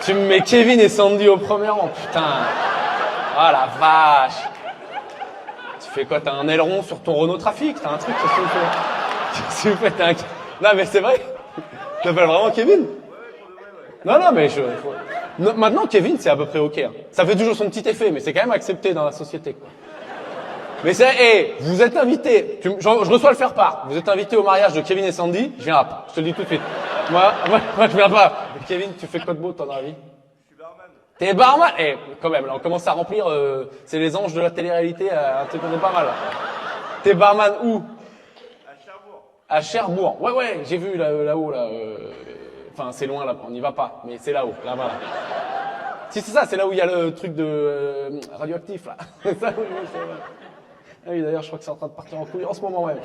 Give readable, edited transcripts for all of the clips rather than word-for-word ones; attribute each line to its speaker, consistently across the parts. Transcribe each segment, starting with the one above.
Speaker 1: Tu me mets Kevin et Sandy au premier rang, putain. Ah la vache. Tu fais quoi? T'as un aileron sur ton Renault Trafic? T'as un truc? Qu'est-ce que tu fais? Qu'est-ce que tu fais? T'as un... Non mais c'est vrai. Tu t'appelles vraiment Kevin? Non, mais non, maintenant, Kevin, c'est à peu près ok. Hein. Ça fait toujours son petit effet, mais c'est quand même accepté dans la société, quoi. Mais c'est, vous êtes invité. Je reçois le faire-part. Vous êtes invité au mariage de Kevin et Sandy. Je viens pas. Je te le dis tout de suite. Moi, je viens pas. Kevin, tu fais quoi de beau, toi, dans la vie?
Speaker 2: Je suis barman.
Speaker 1: T'es barman? Quand même, là, on commence à remplir, c'est les anges de la télé-réalité, un truc qu'on est pas mal, là. T'es barman où?
Speaker 2: À Cherbourg.
Speaker 1: À Cherbourg. Ouais, j'ai vu là-haut, là. Enfin, c'est loin, là, on n'y va pas, mais c'est là-haut, là-bas. Là. Si, c'est ça, c'est là où il y a le truc de radioactif, là. C'est ça, oui, c'est vrai. Ah oui, d'ailleurs, je crois que c'est en train de partir en couille en ce moment même.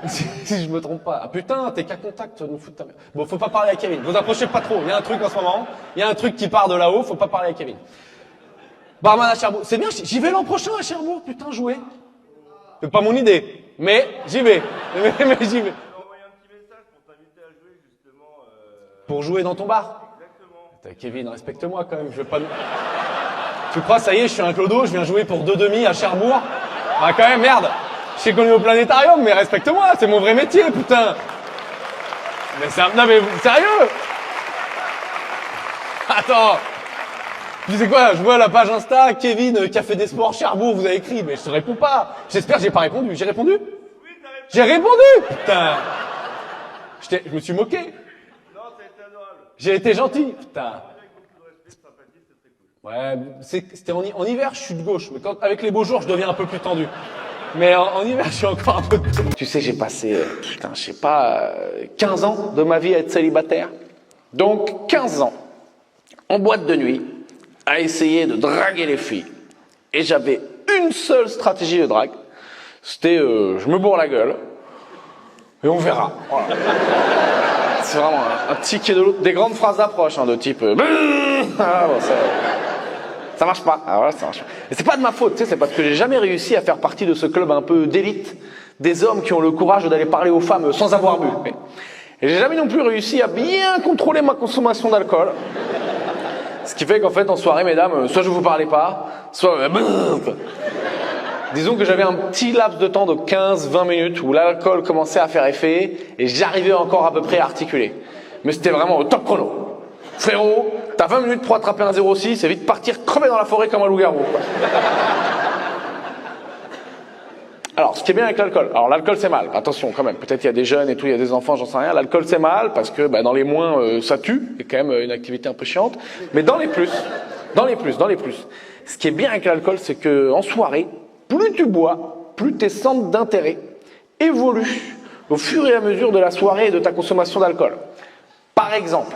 Speaker 1: Si je me trompe pas. Ah putain, t'es qu'à contact, nous foutre ta mère. Bon, faut pas parler à Kevin. Vous approchez pas trop. Il y a un truc en ce moment. Il y a un truc qui part de là-haut, faut pas parler à Kevin. Barman à Cherbourg. C'est bien, j'y vais l'an prochain à Cherbourg, putain, jouer. C'est pas mon idée, mais j'y vais. Mais j'y vais.
Speaker 2: Je vais envoyer un petit message pour t'inviter à jouer, justement.
Speaker 1: Pour jouer dans ton bar?
Speaker 2: Exactement.
Speaker 1: Kevin, respecte-moi quand même, je veux pas... Tu crois, ça y est, je suis un clodo, je viens jouer pour 2,5 à Cherbourg? Ah quand même, merde. Je sais qu'on est au planétarium, mais respecte-moi, c'est mon vrai métier, putain. Mais c'est un... Non mais, sérieux? Attends. Tu sais quoi, je vois la page Insta, Kevin, Café des Sports, Cherbourg, vous avez écrit, mais je te réponds pas. J'espère que j'ai pas répondu. J'ai répondu?
Speaker 2: Oui, t'as répondu.
Speaker 1: J'ai répondu, putain. Je me suis moqué.
Speaker 2: Non, ça a été adorable.
Speaker 1: J'ai été gentil, putain.
Speaker 2: Avec beaucoup de respect, sympathie, c'était très cool.
Speaker 1: Ouais, c'était en hiver, je suis de gauche, mais avec les beaux jours, je deviens un peu plus tendu. Mais en hiver, je suis encore un peu de gauche. Tu sais, j'ai passé, 15 ans de ma vie à être célibataire. Donc, 15 ans, en boîte de nuit, à essayer de draguer les filles. Et j'avais une seule stratégie de drague. C'était, je me bourre la gueule, et on verra. Voilà. C'est vraiment un ticket de l'autre. Des grandes phrases d'approche, hein, de type, ah, bon, ça marche pas. Ah, voilà, ça marche pas. Et c'est pas de ma faute, tu sais, c'est parce que j'ai jamais réussi à faire partie de ce club un peu d'élite, des hommes qui ont le courage d'aller parler aux femmes sans avoir bu. Et j'ai jamais non plus réussi à bien contrôler ma consommation d'alcool. Ce qui fait qu'en fait, en soirée, mesdames, soit je vous parlais pas, soit... Disons que j'avais un petit laps de temps de 15-20 minutes où l'alcool commençait à faire effet et j'arrivais encore à peu près à articuler. Mais c'était vraiment au top chrono. Frérot, t'as 20 minutes pour attraper un 06 et vite partir crever dans la forêt comme un loup-garou. Alors, ce qui est bien avec l'alcool, alors l'alcool c'est mal, attention quand même, peut-être il y a des jeunes et tout, il y a des enfants, j'en sais rien, l'alcool c'est mal parce que dans les moins ça tue, c'est quand même une activité un peu chiante, mais dans les plus, ce qui est bien avec l'alcool c'est que en soirée, plus tu bois, plus tes centres d'intérêt évoluent au fur et à mesure de la soirée et de ta consommation d'alcool. Par exemple,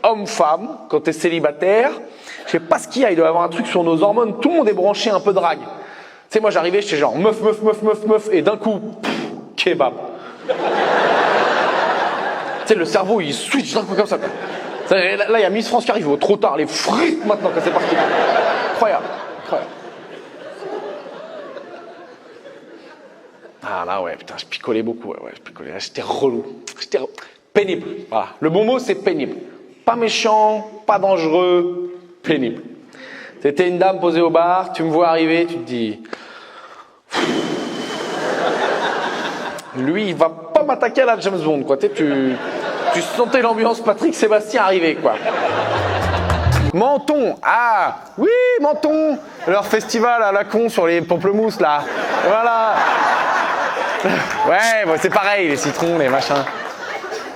Speaker 1: homme-femme, quand t'es célibataire, je sais pas ce qu'il y a, il doit y avoir un truc sur nos hormones, tout le monde est branché un peu drague. Tu sais, moi j'arrivais, j'étais genre meuf, et d'un coup, kebab. Tu sais, le cerveau il switch d'un coup comme ça. Là, il y a Miss France qui arrive, trop tard, les frites maintenant que c'est parti. Incroyable. Ah là, ouais, putain, je picolais beaucoup, ouais, je picolais. Là, j'étais relou. Pénible. Voilà. Le bon mot, c'est pénible. Pas méchant, pas dangereux, pénible. C'était une dame posée au bar, tu me vois arriver, tu te dis... Lui, il va pas m'attaquer à la James Bond, quoi. Tu sentais l'ambiance Patrick Sébastien arriver, quoi. Menton, ah, oui, Menton, leur festival à la con sur les pamplemousses, là. Voilà. Ouais, bon, c'est pareil, les citrons, les machins.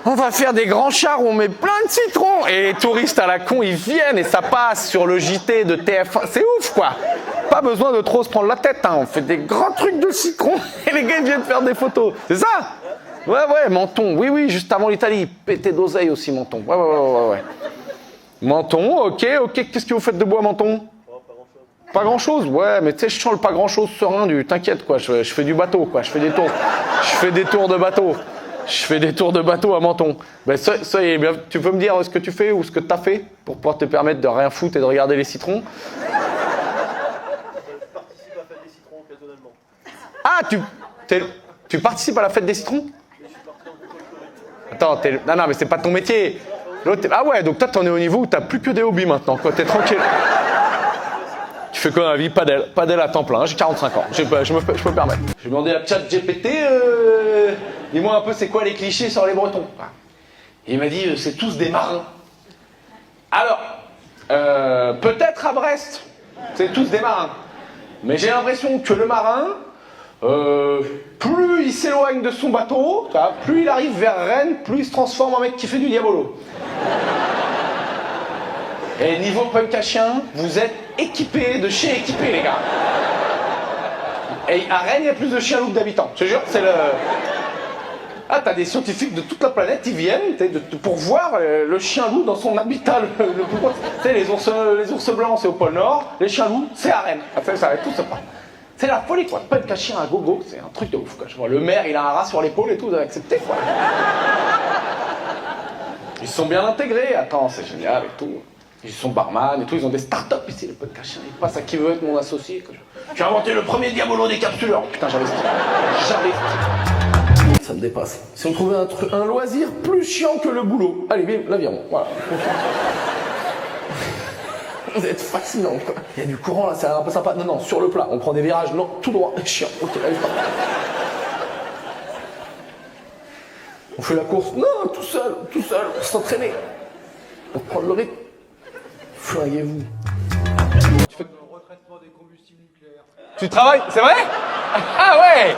Speaker 1: On va faire des grands chars où on met plein de citrons. Et les touristes à la con, ils viennent et ça passe sur le JT de TF1. C'est ouf, quoi. Pas besoin de trop se prendre la tête, hein. On fait des grands trucs de citron et les gars ils viennent faire des photos. C'est ça? Ouais, Menton. Oui, juste avant l'Italie. Pété d'oseille aussi, Menton. Ouais. Menton, ok. Qu'est-ce que vous faites de beau à Menton? Pas grand-chose. Ouais, mais tu sais, je sens le pas grand-chose serein du... T'inquiète, quoi. Je fais du bateau, quoi. Je fais des tours de bateau. Je fais des tours de bateau à Menton. Ben, ça y est, bien, tu peux me dire ce que tu fais ou ce que t'as fait pour pouvoir te permettre de rien foutre et de regarder les citrons?
Speaker 2: Je participe à la fête des citrons occasionnellement.
Speaker 1: Ah, tu participes à la fête des citrons? Attends, non, mais c'est pas ton métier. L'autre, ah ouais, donc toi, t'en es au niveau où t'as plus que des hobbies maintenant, quoi. T'es tranquille. Tu fais quoi dans la vie? Padel à temps plein. J'ai 45 ans. Je peux me permettre. J'ai demandé à ChatGPT, dis-moi un peu, c'est quoi les clichés sur les Bretons? Et il m'a dit, c'est tous des marins. Alors, peut-être à Brest, c'est tous des marins. Mais j'ai l'impression que le marin, plus il s'éloigne de son bateau, plus il arrive vers Rennes, plus il se transforme en mec qui fait du diabolo. Et niveau punk à chien, vous êtes équipés de chiens équipés, les gars. Et à Rennes, il y a plus de chiens loups que d'habitants. Je te jure, c'est le... Ah, t'as des scientifiques de toute la planète, ils viennent pour voir le chien loup dans son habitat le plus proche. Tu sais, les ours blancs, c'est au pôle Nord, les chiens loups, c'est à Rennes. Ça va tout se passe. C'est la folie, quoi. Punk à chien à gogo, c'est un truc de ouf, quoi. Je vois, le maire, il a un rat sur l'épaule et tout, vous avez accepté, quoi. Ils sont bien intégrés, attends, c'est génial et tout. Ils sont barman et tout, ils ont des start-up ici, les punk à chien. Ils passent à qui veut être mon associé, quoi. J'ai inventé le premier diabolo décapsuleur. Putain, j'avais... Ça me dépasse. Si on trouvait un loisir plus chiant que le boulot. Allez, bim, l'aviron. Voilà. Vous êtes fascinant, quoi. Il y a du courant là, c'est un peu sympa. Non, sur le plat. On prend des virages, non, tout droit. Chiant. Ok, allez, pas. On fait la course. Non, tout seul, s'entraîner. Pour prendre le rythme. Flinguez-vous. Tu fais le retraitement des combustibles nucléaires. Tu travailles? C'est vrai? Ah ouais!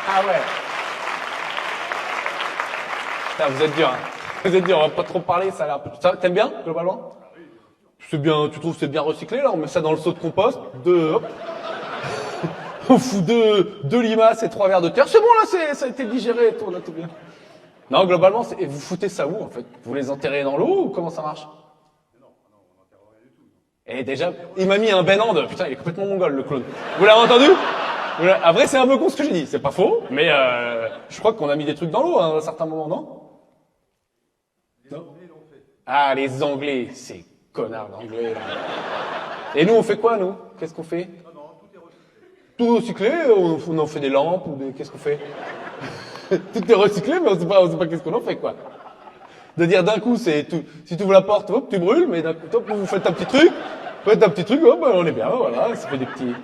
Speaker 1: Ah ouais. Putain, vous êtes dur, hein. Vous êtes dur, on va pas trop parler, ça a l'air... T'aimes bien, globalement? C'est bien, tu trouves que c'est bien recyclé, là? On met ça dans le seau de compost, hop. On fout deux limaces et 3 verres de terre. C'est bon, là, ça a été digéré et tout, là, tout bien. Non, globalement, et vous foutez ça où, en fait? Vous les enterrez dans l'eau, ou comment ça marche? Non, on n'enterre rien du tout. Et déjà, il m'a mis un Ben Hand. Putain, il est complètement mongol, le clone. Vous l'avez entendu? Après, c'est un peu con ce que j'ai dit, c'est pas faux, mais je crois qu'on a mis des trucs dans l'eau à un certain moment, non? Les Anglais l'ont fait. Ah, les Anglais, ces connards d'Anglais, là. Et nous, on fait quoi, nous? Qu'est-ce qu'on fait? Non, tout est recyclé. Tout recyclé? On en fait des lampes ou des... Qu'est-ce qu'on fait? Tout est recyclé, mais on sait pas qu'est-ce qu'on en fait, quoi. De dire d'un coup, c'est tout... Si tu ouvres la porte, hop, tu brûles, mais d'un coup, hop, vous faites un petit truc, hop, ben, on est bien, voilà, ça fait des petits...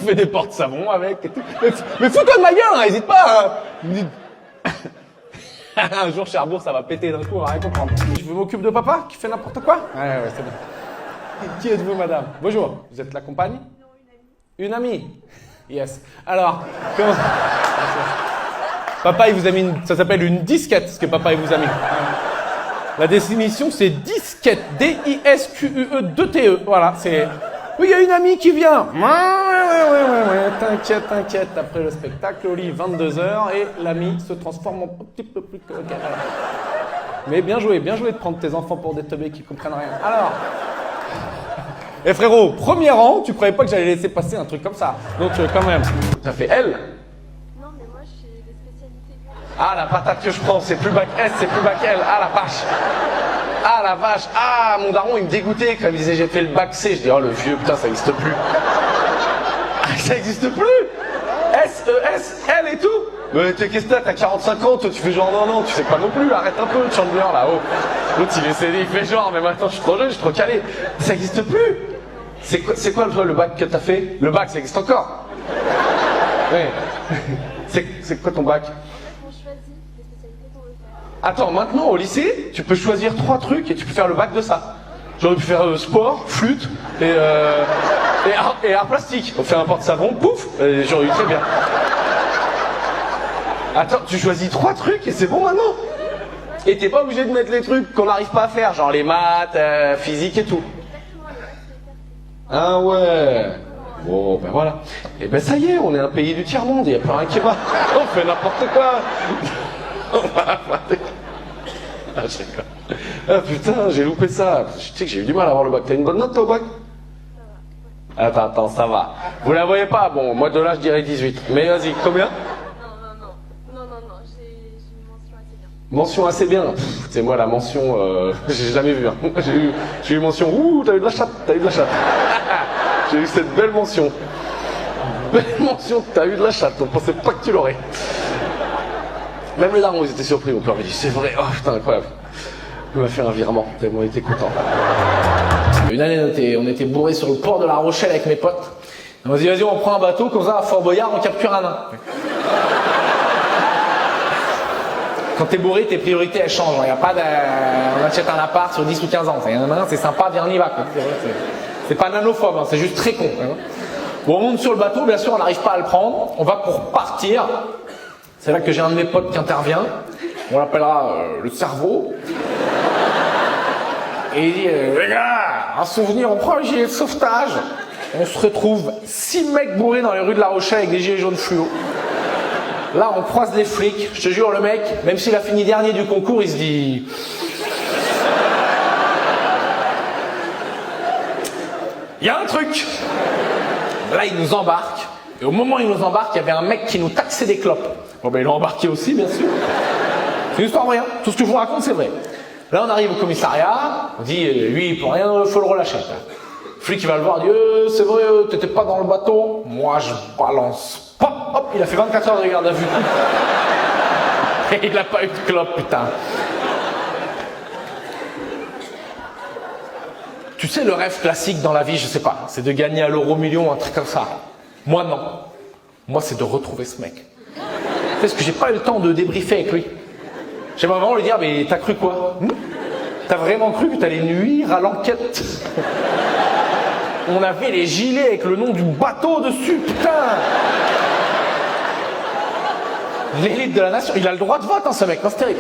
Speaker 1: On fait des portes-savons avec et tout. Mais fous-toi de ma gueule, hein, hésite pas, hein. Un jour, Cherbourg, ça va péter d'un coup, on va rien comprendre. Je m'occupe de papa, qui fait n'importe quoi? Ouais, c'est bien. Qui êtes-vous, madame? Bonjour, vous êtes la compagne? Non, une amie. Une amie? Yes. Alors, comment... Papa, il vous a mis ça s'appelle une disquette, ce que papa, il vous a mis. La définition, c'est disquette. D-I-S-Q-U-E-2-T-E. Voilà, c'est... Oui, il y a une amie qui vient. Ouais. T'inquiète. Après le spectacle, au lit, 22h, et l'ami se transforme en petit peu plus... Okay, voilà. Mais bien joué de prendre tes enfants pour des teubés qui comprennent rien. Alors... Et frérot, premier rang, tu croyais pas que j'allais laisser passer un truc comme ça. Donc, quand même. Ça fait L.
Speaker 3: Non, mais moi, j'ai des spécialités.
Speaker 1: Ah, la patate que je prends, c'est plus bac S, c'est plus bac L. Ah, la vache. Ah la vache, ah mon daron il me dégoûtait quand il me disait j'ai fait le bac C, je dis oh le vieux putain ça existe plus. Ça existe plus. S, E, S, L et tout. Mais qu'est-ce que t'as 45 ans, toi tu fais genre non, tu sais pas non plus, arrête un peu Chandler là-haut. L'autre il fait genre mais maintenant je suis trop jeune, je suis trop calé. Ça existe plus. C'est quoi le bac que t'as fait? Le bac ça existe encore. Oui. C'est quoi ton bac? Attends, maintenant au lycée, tu peux choisir 3 trucs et tu peux faire le bac de ça. J'aurais pu faire sport, flûte et art plastique. On fait un porte-savon, pouf, j'aurais eu très bien. Attends, tu choisis 3 trucs et c'est bon maintenant. Et t'es pas obligé de mettre les trucs qu'on n'arrive pas à faire, genre les maths, physique et tout. Ah ouais. Bon, ben voilà. Et ben ça y est, on est un pays du tiers-monde, il n'y a plus rien qui va. On fait n'importe quoi. Ah, je rigole. Ah putain, j'ai loupé ça. Tu sais que j'ai eu du mal à avoir le bac. T'as une bonne note toi au bac? Attends, ça va. Vous la voyez pas? Bon, moi de là je dirais 18. Mais vas-y, combien?
Speaker 3: Non, j'ai une mention assez bien.
Speaker 1: Mention assez bien. C'est moi la mention, j'ai jamais vu. Hein. J'ai eu mention, ouh, t'as eu de la chatte. J'ai eu cette belle mention. Belle mention, t'as eu de la chatte. On pensait pas que tu l'aurais. Même les darons, ils étaient surpris. Mon père m'a dit, c'est vrai. Oh putain, incroyable. On m'a fait un virement, tellement on était contents. Une année, on était bourrés sur le port de La Rochelle avec mes potes. On m'a dit, vas-y, on prend un bateau, comme ça, à Fort Boyard, on capture un nain. Quand t'es bourré, tes priorités, elles changent. Il y a pas de... On achète un appart sur 10 ou 15 ans. Il y en a un, c'est sympa, viens, on y va. Quoi. C'est pas nanophobe, hein, c'est juste très con. Hein. Bon, on monte sur le bateau, bien sûr, on n'arrive pas à le prendre. On va pour partir. C'est là que j'ai un de mes potes qui intervient. On l'appellera le cerveau. Et il dit, les gars, un souvenir, on prend le gilet de sauvetage. On se retrouve 6 mecs bourrés dans les rues de La Rochelle avec des gilets jaunes fluo. Là, on croise les flics. Je te jure, le mec, même s'il a fini dernier du concours, il se dit... Il y a un truc. Là, il nous embarque. Et au moment où il nous embarque, il y avait un mec qui nous taxait des clopes. Bon, ben, il l'a embarqué aussi, bien sûr. C'est une histoire vraie. Hein. Tout ce que je vous raconte, c'est vrai. Là, on arrive au commissariat. On dit, lui, il peut rien, il faut le relâcher. Le flic, il va le voir, il dit, c'est vrai, t'étais pas dans le bateau. Moi, je balance. Hop, hop, il a fait 24 heures de garde à vue. Et il a pas eu de clope, putain. Tu sais, le rêve classique dans la vie, je sais pas, c'est de gagner à l'euro million, un truc comme ça. Moi, non. Moi, c'est de retrouver ce mec. Parce que j'ai pas eu le temps de débriefer avec lui. J'aimerais vraiment lui dire, mais t'as cru quoi? T'as vraiment cru que t'allais nuire à l'enquête? On avait les gilets avec le nom du bateau dessus, putain! L'élite de la nation, il a le droit de vote, hein, ce mec, non, c'est terrible.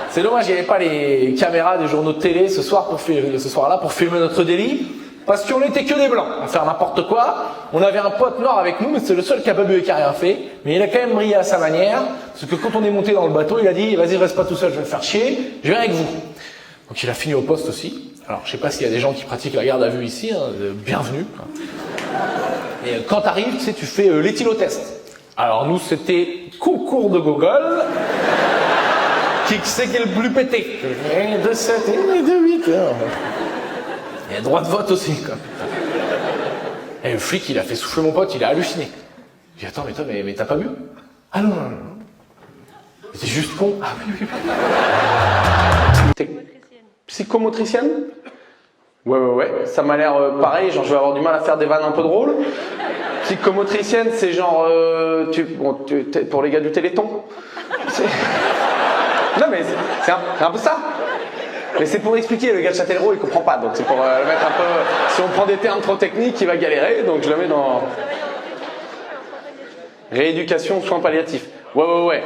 Speaker 1: C'est dommage, il n'y avait pas les caméras des journaux de télé ce soir-là pour filmer notre délit, parce qu'on n'était que des blancs, à faire n'importe quoi. On avait un pote noir avec nous, mais c'est le seul qui a pas bu et qui a rien fait. Mais il a quand même brillé à sa manière, parce que quand on est monté dans le bateau, il a dit, vas-y, reste pas tout seul, je vais me faire chier, je viens avec vous. Donc il a fini au poste aussi. Alors je sais pas s'il y a des gens qui pratiquent la garde à vue ici, hein, bienvenue. Et quand t'arrives, tu sais, tu fais l'éthylotest. Alors nous, c'était concours de Gogol. Qui c'est qui est le plus pété? De 7 et de 8 heures. Il y a droit de vote aussi, quoi. Et le flic, il a fait souffler mon pote, il a halluciné. J'ai dit, attends, mais t'as pas bu? Ah non, non, non. T'es juste con. Ah oui, oui, oui. T'es psychomotricienne? Ouais, ça m'a l'air pareil, genre je vais avoir du mal à faire des vannes un peu drôles. Psychomotricienne, c'est genre, pour les gars du Téléthon. Non mais c'est un peu ça. Mais c'est pour expliquer, le gars de Châtellerault il comprend pas, donc c'est pour le mettre un peu... Si on prend des termes trop techniques, il va galérer, donc je le mets dans... Rééducation, soins palliatifs. Ouais,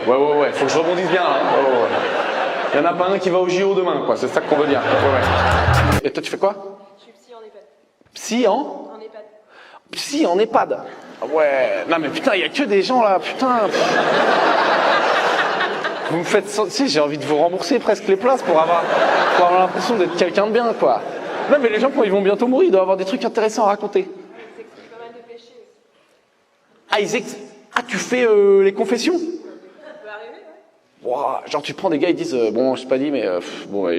Speaker 1: faut que je rebondisse bien, hein. Ouais. Il y en a pas un qui va au JO demain, quoi, c'est ça qu'on veut dire. Ouais. Et toi tu fais quoi?
Speaker 3: Je suis psy en EHPAD.
Speaker 1: Psy en?
Speaker 3: En EHPAD.
Speaker 1: Psy en EHPAD. Ouais, non mais putain, il y a que des gens là, putain. Vous me faites... Tu sais, j'ai envie de vous rembourser presque les places pour avoir l'impression d'être quelqu'un de bien, quoi. Non, mais les gens, quand ils vont bientôt mourir, ils doivent avoir des trucs intéressants à raconter.
Speaker 3: Ils expliquent pas mal de péchés aussi.
Speaker 1: Ah, tu fais les confessions?
Speaker 3: Ça peut arriver, ouais.
Speaker 1: Wow, genre, tu prends des gars, ils disent, bon, je sais pas dit, mais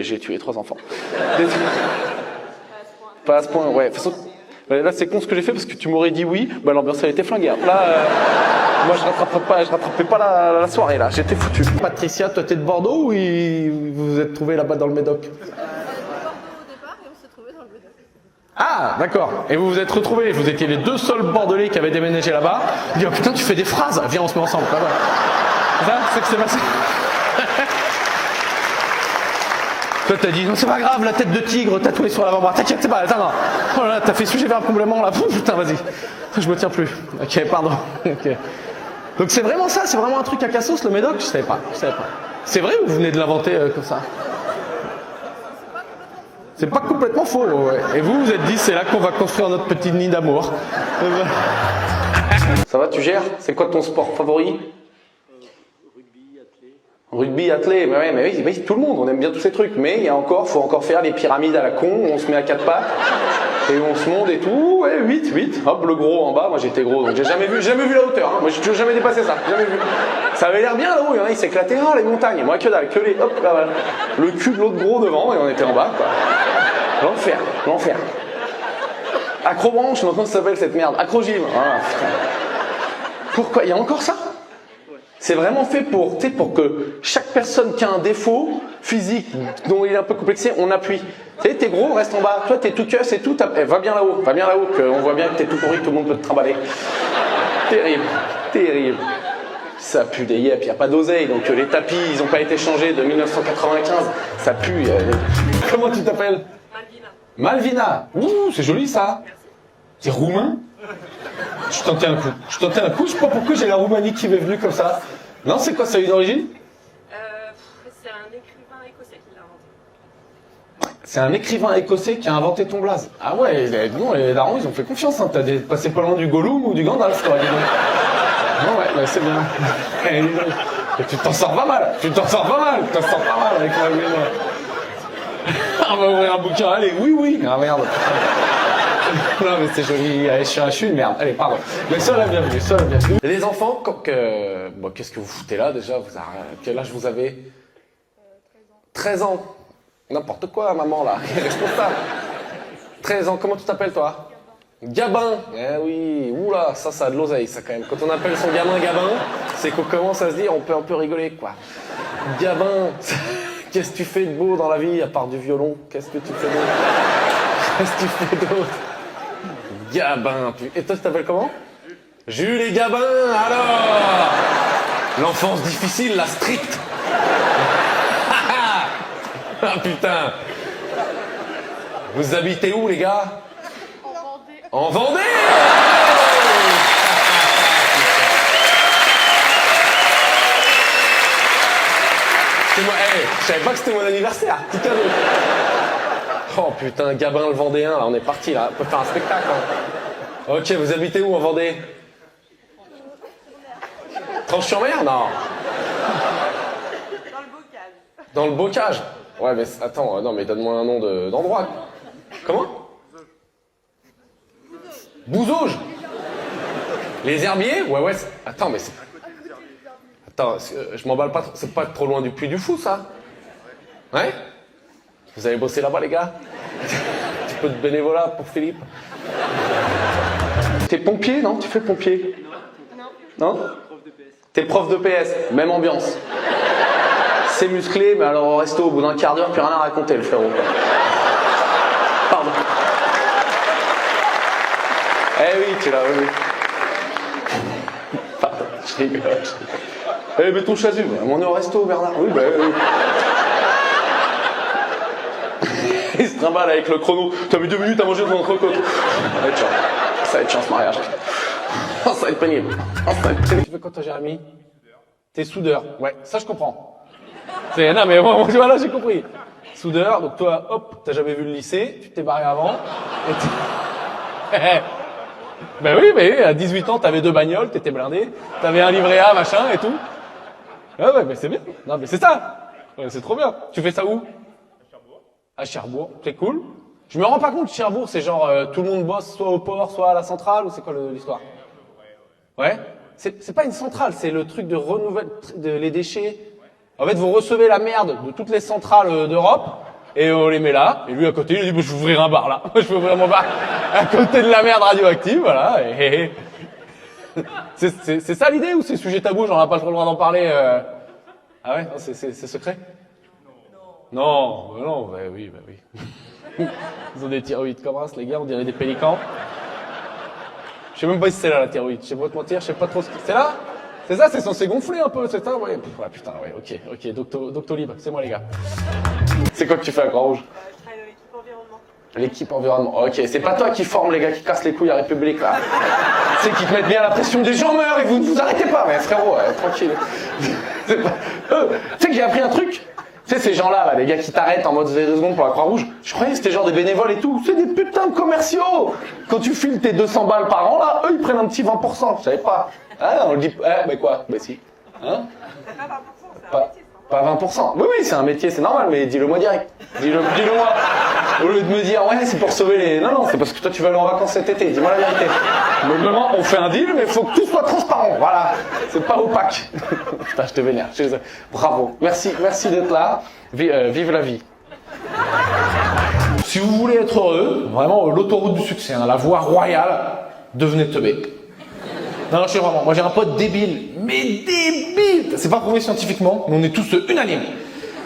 Speaker 1: j'ai tué 3 enfants. Pas à ce point, ouais. De toute façon, là, c'est con ce que j'ai fait parce que tu m'aurais dit oui, bah l'ambiance elle était flinguée. Là, moi je rattrapais pas la soirée là, j'étais foutu. Patricia, toi t'es de Bordeaux ou vous vous êtes trouvé là-bas dans le Médoc?
Speaker 3: Bordeaux au départ et on s'est trouvés dans le Médoc.
Speaker 1: Ah, d'accord. Et vous vous êtes retrouvés, vous étiez les 2 seuls Bordelais qui avaient déménagé là-bas. Vous dites, oh putain, tu fais des phrases, viens, on se met ensemble. Ça, c'est que c'est passé. Toi t'as dit, non c'est pas grave, la tête de tigre tatouée sur l'avant-bras, t'inquiète, c'est pas, attends, non. Oh là là, t'as fait sujet vers un complément là, putain, vas-y. Je me tiens plus. Ok, pardon. Okay. Donc c'est vraiment ça, c'est vraiment un truc à Cassos, le Médoc? Je savais pas. C'est vrai ou vous venez de l'inventer comme ça? C'est pas complètement faux, ouais. Et vous vous êtes dit, c'est là qu'on va construire notre petit nid d'amour. Ça va, tu gères? C'est quoi ton sport favori? Rugby, athlé, mais oui, tout le monde, on aime bien tous ces trucs, mais faut encore faire les pyramides à la con, où on se met à 4 pattes, et on se monte et tout, ouais, 8, hop, le gros en bas, moi j'étais gros, donc j'ai jamais vu la hauteur, hein. Moi j'ai toujours jamais dépassé ça, jamais vu. Ça avait l'air bien là-haut, il y en a, ils s'éclataient, les montagnes, moi que dalle, hop, là, voilà. Le cul de l'autre gros devant, et on était en bas, quoi. L'enfer. Acrobranche, maintenant ça s'appelle cette merde, acrogym, ah, putain. Pourquoi, il y a encore ça? C'est vraiment fait pour que chaque personne qui a un défaut physique dont il est un peu complexé, on appuie. Tu sais, t'es gros, reste en bas. Toi, t'es tout cuss et tout. Va bien là-haut, qu'on voit bien que t'es tout pourri, que tout le monde peut te trimballer. Terrible, terrible. Ça pue des yeux, puis il n'y a pas d'oseille, donc les tapis, ils n'ont pas été changés de 1995. Ça pue. Comment tu t'appelles?
Speaker 3: Malvina.
Speaker 1: Malvina. Ouh, c'est joli ça. C'est roumain? Je tentais un coup. Je sais pas pourquoi j'ai la Roumanie qui m'est venue comme ça. Non, c'est quoi, ça a une origine?
Speaker 3: C'est un écrivain écossais qui l'a inventé.
Speaker 1: C'est un écrivain écossais qui a inventé ton blaze. Ah ouais, non, les darons, ils ont fait confiance. Hein. T'as passé pas loin du Gollum ou du Gandalf, toi, dis donc. Non, ouais, c'est bien. Et tu t'en sors pas mal. Tu t'en sors pas mal avec la Malvina. On va ouvrir un bouquin, allez, oui. Ah merde. Non mais c'est joli, allez, je suis une merde. Allez, pardon. Mais sois la bienvenue, Et les enfants, bon, qu'est-ce que vous foutez là déjà? Quel âge vous avez? 13 ans. N'importe quoi, maman là, responsable. 13 ans, comment tu t'appelles toi? Gabin. Eh oui, oula, ça a de l'oseille ça quand même. Quand on appelle son gamin Gabin, c'est qu'on commence à se dire on peut un peu rigoler quoi. Gabin, qu'est-ce que tu fais de beau dans la vie à part du violon? Qu'est-ce que tu fais d'autre? Gabin. Et toi, tu t'appelles comment? Jules et Gabin, alors! L'enfance difficile, la street. Ah putain. Vous habitez où, les gars?
Speaker 3: En Vendée.
Speaker 1: En Vendée. C'est moi, je savais pas que c'était mon anniversaire. Petit cadeau. Oh putain, Gabin le Vendéen, là, on est parti, là. On peut faire un spectacle, hein. Ok, vous habitez où en Vendée? Tranche-sur-Mer? Non.
Speaker 3: Dans le bocage.
Speaker 1: Dans le Bocage? Ouais, mais attends, non, mais donne-moi un nom d'endroit. Comment? Bouzauge. Les herbiers? Ouais, attends, mais c'est... Attends, je m'emballe pas, c'est pas trop loin du Puy du Fou, ça? Ouais? Vous allez bosser là-bas, les gars? Un petit peu de bénévolat pour Philippe. T'es pompier, non? Tu fais pompier? Non. Non? T'es prof de PS, même ambiance. C'est musclé, mais alors au resto, au bout d'un quart d'heure, plus rien à raconter, le frérot. Pardon. Eh oui, tu l'as, oui. Pardon, je rigole. Eh, mais ton chasuble, on est au resto, Bernard. Oui, bah oui. Il se trimballe avec le chrono. T'as mis 2 minutes à manger ton entrecôte. Ça va être chiant ce mariage. Ça va être pénible. Tu fais quoi toi, Jérémy? T'es soudeur. Ouais, ça je comprends. Non mais bon, voilà, j'ai compris. Soudeur, donc toi, hop, t'as jamais vu le lycée, tu t'es barré avant. Ben oui, mais à 18 ans, t'avais 2 bagnoles, t'étais blindé, t'avais un livret A, machin et tout. Ah ouais, mais c'est bien. Non mais c'est ça. Ouais, c'est trop bien. Tu fais ça où? À Cherbourg, c'est cool. Je me rends pas compte, Cherbourg, c'est genre tout le monde bosse soit au port, soit à la centrale, ou c'est quoi l'histoire? Ouais. C'est pas une centrale, c'est le truc de renouvellement les déchets. En fait, vous recevez la merde de toutes les centrales d'Europe et on les met là. Et lui à côté, il dit bah, je vais ouvrir un bar là. Je vais ouvrir mon bar à côté de la merde radioactive, voilà. C'est ça l'idée ou c'est sujet tabou, j'en ai pas trop le droit d'en parler Ah ouais, c'est secret? Non, bah oui. Ils ont des thyroïdes comme ça, les gars, on dirait des pélicans. Je sais même pas si c'est là la thyroïde, je sais pas te mentir, je sais pas trop ce que... C'est là? C'est ça, c'est censé gonfler un peu, c'est ça? Ouais, putain, ouais, ok, Doctolib, c'est moi les gars. C'est quoi que tu fais à Croix-Rouge?
Speaker 3: Je travaille dans l'équipe environnement.
Speaker 1: L'équipe environnement, ok, c'est pas toi qui forme les gars qui cassent les couilles à République là. C'est qui te mettent bien la pression, des gens meurent et vous ne vous arrêtez pas, mais frérot, tranquille. C'est pas... Tu sais que j'ai appris un truc? Tu sais, ces gens-là, les gars qui t'arrêtent en mode 2 secondes pour la Croix-Rouge, je croyais que c'était genre des bénévoles et tout. C'est des putains de commerciaux! Quand tu files tes 200 balles par an, là, eux, ils prennent un petit 20%. Je savais pas. Ah, on le dit... mais quoi? Bah si. Hein? Pas 20%. Oui, c'est un métier, c'est normal, mais dis-le moi direct. Dis-le moi. Au lieu de me dire, ouais, c'est pour sauver les... Non, c'est parce que toi, tu vas aller en vacances cet été. Dis-moi la vérité. Normalement, on fait un deal, mais il faut que tout soit transparent. Voilà. C'est pas opaque. Putain, je te vénère. Bravo. Merci d'être là. Vive la vie. Si vous voulez être heureux, vraiment, l'autoroute du succès, hein, la voie royale, devenez teubé. Non, je suis vraiment... Moi, j'ai un pote débile. Mais débile! C'est pas prouvé scientifiquement, mais on est tous unanimes.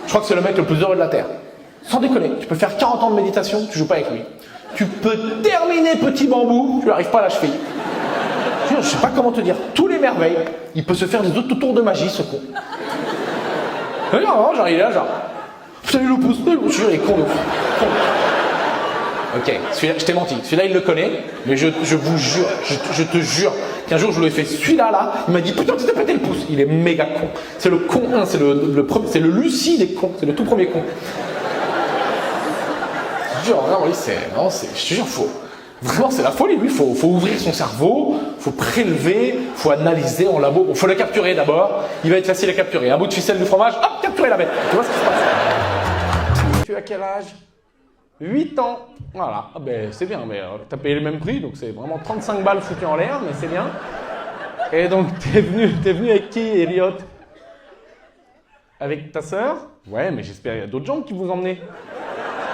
Speaker 1: Je crois que c'est le mec le plus heureux de la Terre. Sans déconner, tu peux faire 40 ans de méditation, tu joues pas avec lui. Tu peux terminer petit bambou, tu n'arrives pas à la cheville. Je sais pas comment te dire, tous les merveilles, il peut se faire des autres tours de magie, ce con. Regarde, genre il est là, genre. Salut le pouce, je jure, il est con de ouf. Con. Ok, celui-là, je t'ai menti. Celui-là, il le connaît, mais je vous jure, je te jure, qu'un jour, je lui ai fait celui-là, là, il m'a dit, putain, tu t'es pété le pouce. Il est méga con. C'est le con 1, c'est le Lucie des cons, c'est le tout premier con. Je te jure, vraiment, lui, je te jure, vraiment, c'est la folie, lui. Faut ouvrir son cerveau, faut prélever, faut analyser en labo. Bon, faut le capturer d'abord. Il va être facile à capturer. Un bout de ficelle de fromage, hop, capturer la bête. Tu vois ce qui se passe? Tu as quel âge? 8 ans. Voilà. Ah ben, c'est bien, mais t'as payé le même prix, donc c'est vraiment 35 balles foutues en l'air, mais c'est bien. Et donc, t'es venu avec qui, Elliot? Avec ta sœur? Ouais, mais j'espère qu'il y a d'autres gens qui vous emmenaient.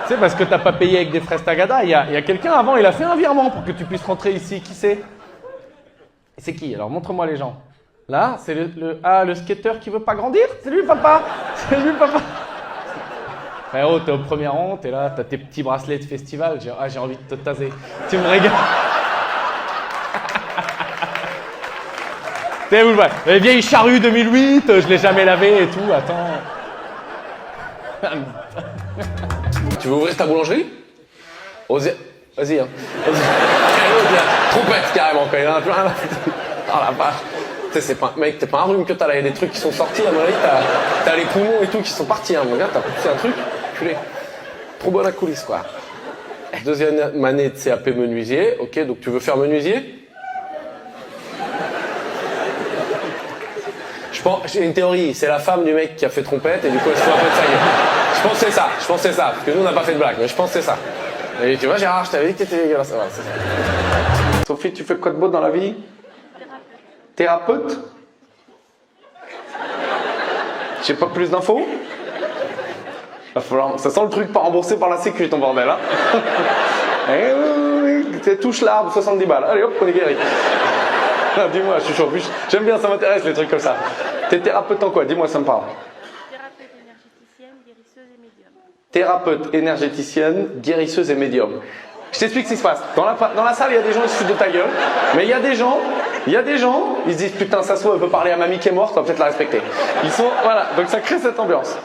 Speaker 1: Tu sais, parce que t'as pas payé avec des fraises Tagada, il y a quelqu'un avant, il a fait un virement pour que tu puisses rentrer ici. Qui c'est? C'est qui? Alors montre-moi les gens. Là, c'est le skateur qui veut pas grandir? C'est lui, papa? C'est lui, papa? Frérot, t'es au premier rang, t'es là, t'as tes petits bracelets de festival. J'ai envie de te taser. Tu me regardes. T'es où, ouais. Les vieilles charrues 2008, je l'ai jamais lavé et tout, attends. Tu veux ouvrir ta boulangerie? Vas-y, hein. Trompette carrément, quand il y en a plein là. Oh la vache. Tu sais, c'est pas, mec, t'es pas un rhume que t'as là, il y a des trucs qui sont sortis, à mon avis, t'as les poumons et tout qui sont partis, hein, mon gars, t'as poussé un truc, culé. Trop bonne à coulisses, quoi. Deuxième année de CAP menuisier, ok, donc tu veux faire menuisier? Je pense, j'ai une théorie, c'est la femme du mec qui a fait trompette et du coup elle se fout un peu de sa gueule. Je pense que c'est ça, parce que nous on n'a pas fait de blague, mais je pense que c'est ça. Et tu vois Gérard, je t'avais dit que t'étais dégueulasse. Voilà, c'est ça. Sophie, tu fais quoi de beau dans la vie? Thérapeute? J'ai pas plus d'infos? Va falloir... Ça sent le truc pas remboursé par la sécu, ton bordel, hein. Oui, touche l'arbre, 70 balles. Allez hop, on est guéri. Dis-moi, je suis chaud. J'aime bien, ça m'intéresse les trucs comme ça. T'es thérapeute en quoi? Dis-moi, ça me parle.
Speaker 3: Thérapeute énergéticienne, guérisseuse et médium.
Speaker 1: Thérapeute énergéticienne, guérisseuse et médium. Je t'explique ce qui se passe. Dans la salle, il y a des gens qui se foutent de ta gueule. Mais il y a des gens, ils se disent putain, ça se trouve, elle peut parler à mamie qui est morte, on va peut-être la respecter. Voilà, donc ça crée cette ambiance.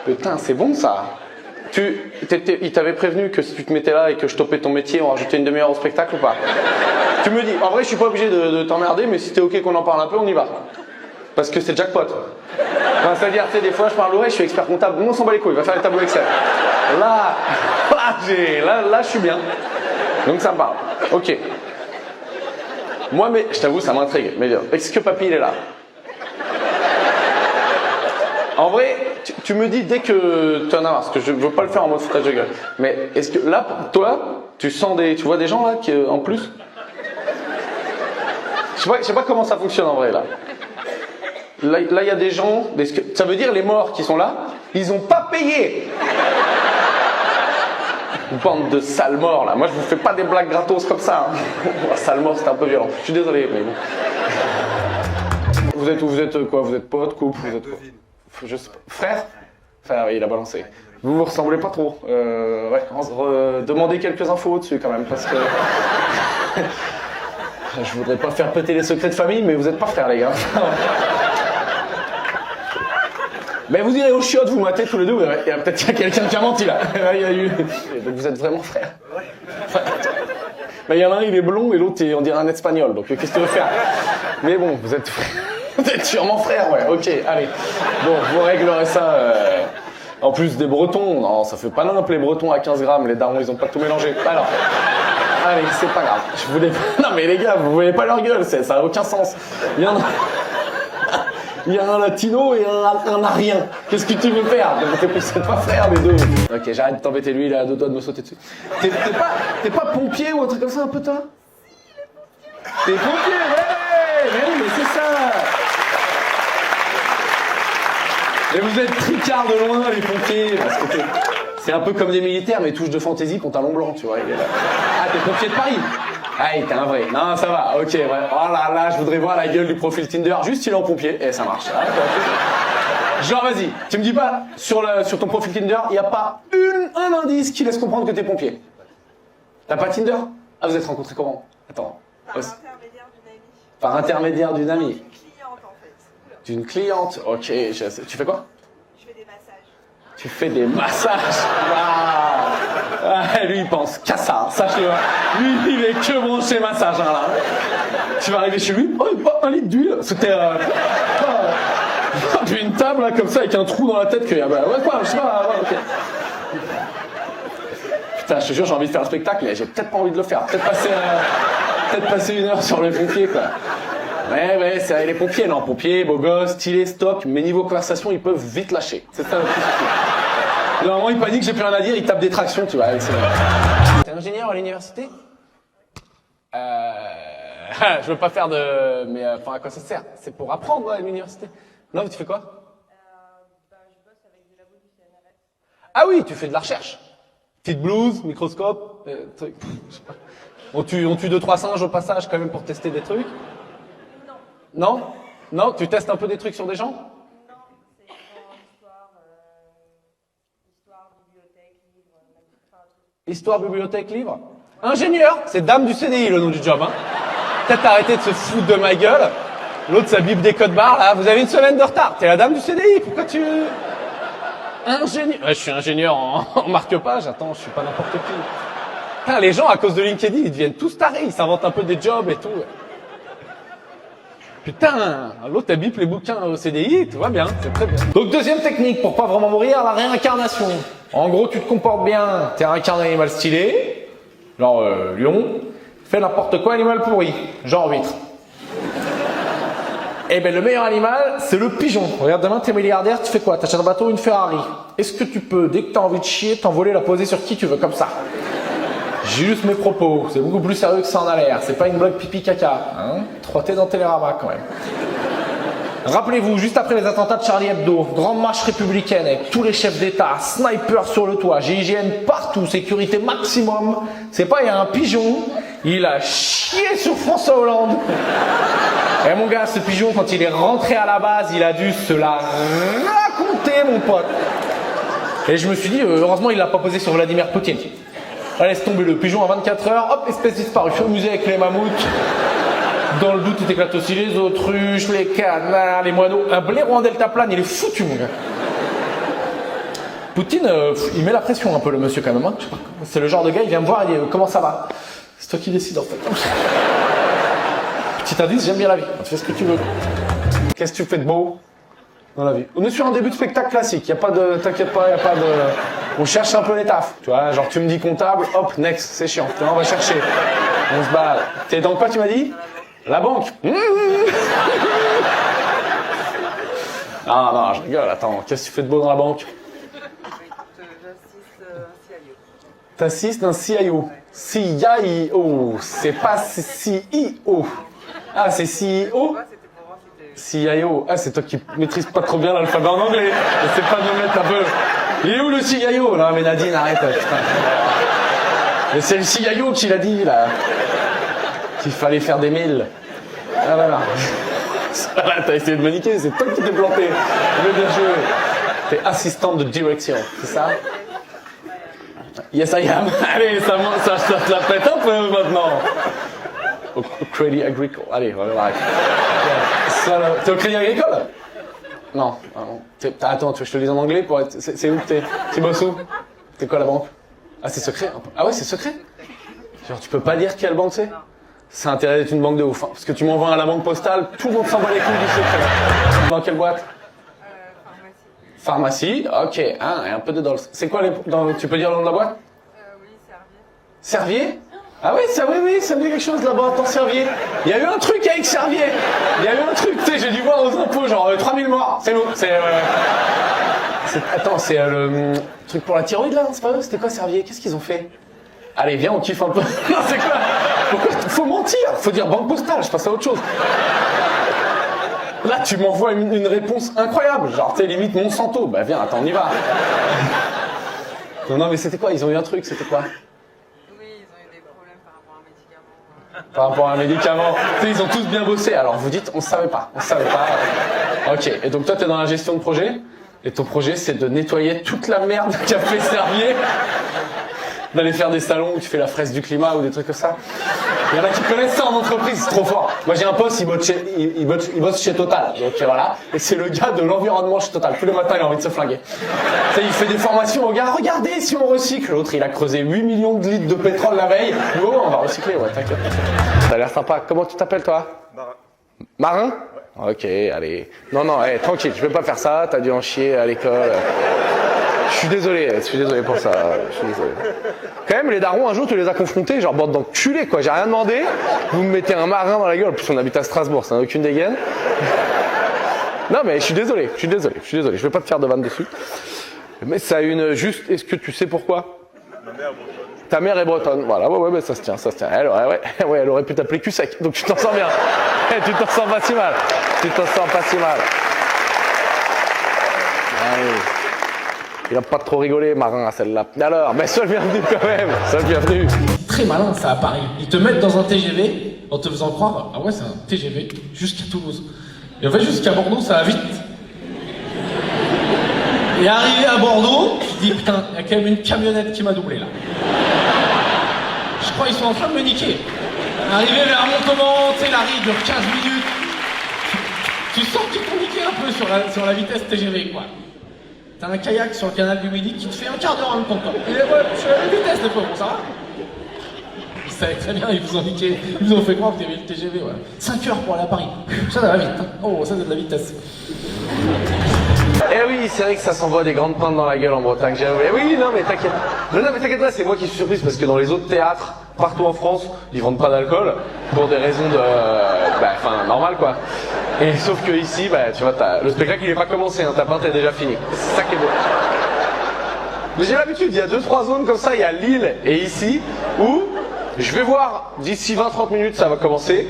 Speaker 1: Putain, c'est bon ça. Il t'avait prévenu que si tu te mettais là et que je topais ton métier, on rajoutait une demi-heure au spectacle ou pas? Tu me dis, en vrai, je suis pas obligé de t'emmerder, mais si t'es ok qu'on en parle un peu, on y va. Parce que c'est jackpot. Enfin, c'est-à-dire, tu sais, des fois, je parle ouais, je suis expert comptable, nous on s'en bat les couilles, il va faire les tableaux Excel. Là, je suis bien. Donc ça me parle. Ok. Moi, mais je t'avoue, ça m'intrigue. Mais est-ce que papy, il est là? En vrai, tu me dis dès que tu en as marre, parce que je veux pas le faire en mode foutage de gueule. Mais est-ce que là, toi, tu vois des gens là qui, en plus? Je sais pas comment ça fonctionne en vrai là. Là, il y a des gens, ça veut dire les morts qui sont là, ils ont pas payé. Bande de sales morts là. Moi, je vous fais pas des blagues gratos comme ça. Hein. Sale mort, c'était un peu violent. Je suis désolé, mais bon. Vous êtes quoi? Vous êtes pote, couple? Vous êtes quoi? Je sais pas. Frère? Frère, oui, il a balancé. Vous ressemblez pas trop. Ouais, demandez quelques infos au-dessus quand même, parce que... Je voudrais pas faire péter les secrets de famille, mais vous êtes pas frères, les gars. Mais vous irez au chiottes, vous matez tous les deux, vous verrez. Il y a peut-être quelqu'un qui a menti, là. Il y a eu... Donc vous êtes vraiment frères? Ouais. Mais il y en a un, il est blond, et l'autre, on dirait un espagnol, donc qu'est-ce que tu veux faire? Mais bon, vous êtes frères. Vous êtes sûrement frères, ouais, ok, allez. Bon, vous réglerez ça. En plus des Bretons, non, ça fait pas nimp les Bretons à 15 grammes, les darons, ils ont pas tout mélangé. Alors, allez, c'est pas grave. Je voulais pas... Non mais les gars, vous voyez pas leur gueule, ça a aucun sens. Il y a un latino et un arien. Qu'est-ce que tu veux faire? C'est pas frère les deux. Ok, j'arrête de t'embêter, lui, il a 2 doigts de me sauter dessus. T'es pas pompier ou un truc comme ça un peu toi? T'es pompier, ouais, mais oui, mais c'est ça. Et vous êtes tricard de loin, les pompiers, parce que c'est un peu comme des militaires, mais touche de fantaisie pantalon blanc, tu vois. Ah, t'es pompier de Paris? Ah, t'es un vrai. Non, ça va, ok, ouais. Oh là là, je voudrais voir la gueule du profil Tinder, juste il est en pompier, et ça marche. Ah, Genre, vas-y, tu me dis pas, sur ton profil Tinder, il n'y a pas un indice qui laisse comprendre que t'es pompier. T'as pas Tinder? Ah, vous êtes rencontrés comment? Attends.
Speaker 3: Par intermédiaire d'une amie.
Speaker 1: Par intermédiaire d'une amie.
Speaker 3: Une cliente en fait.
Speaker 1: D'une cliente? Ok, tu fais quoi?
Speaker 3: Je fais des massages.
Speaker 1: Tu fais des massages. Waouh. Ah, lui, il pense qu'à ça, sache-le. Lui, il est que branché massage, hein, là. Tu vas arriver chez lui, oh, un litre d'huile. C'était puis une table, là, comme ça, avec un trou dans la tête que, ah bah, ouais, quoi, je sais pas, ouais, ok. Putain, je te jure, j'ai envie de faire un spectacle, mais j'ai peut-être pas envie de le faire. Peut-être passer 1 heure sur les pompiers, quoi. Ouais, c'est les pompiers, non. Pompiers, beaux gosses, stylés, stock, mais niveau conversation, ils peuvent vite lâcher. C'est ça le plus surtout. Normalement, ils paniquent, j'ai plus rien à dire, ils tapent des tractions, tu vois. T'es ingénieur à l'université? Je veux pas faire de... Mais enfin, à quoi ça sert? C'est pour apprendre à l'université. Non, tu fais quoi?
Speaker 3: Je bosse avec des labos du CNRS.
Speaker 1: Ah oui, tu fais de la recherche. Petite blouse, microscope, truc. Je sais pas. On tue 2-3 singes au passage quand même pour tester des trucs?
Speaker 3: Non.
Speaker 1: Non? Non? Tu testes un peu des trucs sur des gens?
Speaker 3: Non, c'est genre histoire, bibliothèque, livre, enfin, tout.
Speaker 1: Histoire, bibliothèque, livre? Ingénieur! C'est dame du CDI le nom du job, hein. Peut-être arrêter de se foutre de ma gueule. L'autre, ça bip des codes barres, là. Vous avez 1 semaine de retard. T'es la dame du CDI. Pourquoi tu... Ingénieur. Ouais, je suis ingénieur en marque-page. Attends, je suis pas n'importe qui. Putain, les gens, à cause de LinkedIn, ils deviennent tous tarés. Ils s'inventent un peu des jobs et tout. Putain, l'autre, elle bip les bouquins au CDI. Tout va bien. C'est très bien. Donc, deuxième technique pour pas vraiment mourir, la réincarnation. En gros, tu te comportes bien. T'es incarné animal stylé. Genre, lion. Fais n'importe quoi, animal pourri. Genre huître. Eh ben le meilleur animal, c'est le pigeon. Regarde, demain t'es milliardaire, tu fais quoi? T'achètes un bateau ou une Ferrari? Est-ce que tu peux, dès que t'as envie de chier, t'envoler, la poser sur qui tu veux, comme ça? J'ai juste mes propos, c'est beaucoup plus sérieux que ça en a l'air. C'est pas une blague pipi caca, hein? 3T dans Télérama quand même. Rappelez-vous, juste après les attentats de Charlie Hebdo, grande marche républicaine avec tous les chefs d'État, snipers sur le toit, GIGN partout, sécurité maximum. C'est pas, il y a un pigeon, il a chié sur François Hollande. Et mon gars, ce pigeon, quand il est rentré à la base, il a dû se la raconter, mon pote. Et je me suis dit, heureusement, il l'a pas posé sur Vladimir Poutine. Laisse tomber le pigeon à 24 heures, hop, espèce disparue. Je suis au musée avec les mammouths. Dans le doute, il éclate aussi les autruches, les canards, les moineaux. Un blaireau en deltaplane, il est foutu, mon gars. Poutine, il met la pression un peu, le monsieur, quand même. Hein. Je sais pas, c'est le genre de gars, il vient me voir, il dit comment ça va? C'est toi qui décides, en fait. Petit indice, j'aime bien la vie. Tu fais ce que tu veux. Qu'est-ce que tu fais de beau dans la vie? On est sur un début de spectacle classique. Y a pas de, t'inquiète pas, y a pas de. On cherche un peu les tafs. Tu vois, genre tu me dis comptable, hop, next, c'est chiant. Tu vois, on va chercher. On se balade. T'es dans quoi, tu m'as dit? La banque. Ah non, je rigole. Attends, qu'est-ce que tu fais de beau dans la banque?
Speaker 3: J'assiste un CIO.
Speaker 1: T'assistes un CIO. CIO. C'est pas CIO. Ah, c'est CEO? CIO. Ah, c'est toi qui maîtrises pas trop bien l'alphabet en anglais. C'est pas de me mettre un peu. Il est où le CIO? Non, mais Nadine, arrête, putain. Mais c'est le CIO qui l'a dit, là. Qu'il fallait faire des mails. Ah, voilà. Là, t'as essayé de me niquer, c'est toi qui t'es planté. Je veux bien jouer. T'es assistante de direction, c'est ça? Yes, I am. Allez, ça te la pète un peu maintenant. Au Crédit Agricole. Allez, voilà. T'es au Crédit Agricole? Non. Attends, tu veux que je te le dise en anglais pour être... C'est où que t'es? Tu bosses où? T'es quoi la banque? Ah, c'est secret? Ah ouais, c'est secret? Genre, tu peux pas dire quelle banque c'est? C'est intérêt d'être une banque de ouf. Hein, parce que tu m'envoies à la banque postale, tout le monde s'en bat les couilles du secret. Dans quelle boîte? Pharmacie. Ok. Ah, et un peu de dollars. C'est quoi les... tu peux dire le nom de la boîte?
Speaker 3: Oui, Servier.
Speaker 1: Servier? Ah oui, oui, ça me dit quelque chose là-bas, attends, Servier. Il y a eu un truc avec Servier. Il y a eu un truc, tu sais, j'ai dû voir aux impôts, genre 3000 morts. C'est nous. Attends, c'est le truc pour la thyroïde là, c'est pas eux? C'était quoi Servier? Qu'est-ce qu'ils ont fait? Allez, viens, on kiffe un peu. Non, c'est quoi? Pourquoi? Faut mentir. Faut dire banque postale, je passe à autre chose. Là, tu m'envoies une réponse incroyable. Genre, tu sais, limite Monsanto. Bah viens, attends, on y va. Non, mais c'était quoi? Ils ont eu un truc, c'était quoi? Par rapport à un médicament. Tu sais, ils ont tous bien bossé. Alors vous dites, on savait pas. Ok, et donc toi t'es dans la gestion de projet, et ton projet c'est de nettoyer toute la merde qu'a fait Servier, d'aller faire des salons où tu fais la fraise du climat ou des trucs comme ça. Il y en a qui connaissent ça en entreprise, c'est trop fort. Moi j'ai un pote, il bosse chez Total, donc voilà, et c'est le gars de l'environnement chez Total. Tous les matins il a envie de se flinguer. Ça, il fait des formations aux gars, regardez si on recycle. L'autre il a creusé 8 millions de litres de pétrole la veille. Oh, on va recycler, ouais, t'inquiète. Ça a l'air sympa. Comment tu t'appelles toi?
Speaker 2: Marin.
Speaker 1: Marin? Ok, allez. Non, tranquille, je vais pas faire ça, t'as dû en chier à l'école. Je suis désolé pour ça, je suis désolé. Quand même, les darons, un jour, tu les as confrontés, genre bande d'enculés, quoi. J'ai rien demandé, vous me mettez un marin dans la gueule. En plus, on habite à Strasbourg, ça n'a aucune dégaine. Non, mais je suis désolé, je vais pas te faire de vanne dessus. Mais ça a une juste, est-ce que tu sais pourquoi?
Speaker 2: Ma mère bretonne.
Speaker 1: Ta mère est bretonne, voilà, ouais, mais ça se tient. Elle aurait pu t'appeler cul sec, donc tu t'en sors bien. Tu t'en sors pas si mal. Allez. Il a pas trop rigolé, Marin, à celle-là. Alors, mais seul bienvenue quand même, seul bienvenue.
Speaker 4: Très malin ça à Paris. Ils te mettent dans un TGV en te faisant croire, ah ouais c'est un TGV jusqu'à Toulouse. Et en fait jusqu'à Bordeaux ça va vite. Et arrivé à Bordeaux, je dis putain, il y a quand même une camionnette qui m'a doublé là. Je crois qu'ils sont en train de me niquer. Arrivé vers Montauban, tu sais la ride dure 15 minutes. Tu sens qu'ils t'ont niqué un peu sur la vitesse TGV quoi. T'as un kayak sur le canal du Midi qui te fait un quart d'heure en ton temps. Et ouais, je suis à la vitesse des fois, bon ça va. Ils savaient très bien, ils vous ont niqué, ils vous ont fait croire que t'avais le TGV, ouais. 5 heures pour aller à Paris. Ça va vite, hein. Oh, ça c'est de la vitesse.
Speaker 1: Eh oui, c'est vrai que ça s'envoie des grandes pintes dans la gueule en Bretagne, j'avoue. Eh oui, non mais t'inquiète. Non mais t'inquiète pas, c'est moi qui suis surprise parce que dans les autres théâtres, partout en France, ils vendent pas d'alcool pour des raisons de... normales quoi. Et sauf que ici, tu vois, le spectacle il est pas commencé, hein, ta pinte est déjà finie. C'est ça qui est beau. Mais j'ai l'habitude, il y a 2-3 zones comme ça, il y a Lille et ici, où je vais voir, d'ici 20-30 minutes ça va commencer.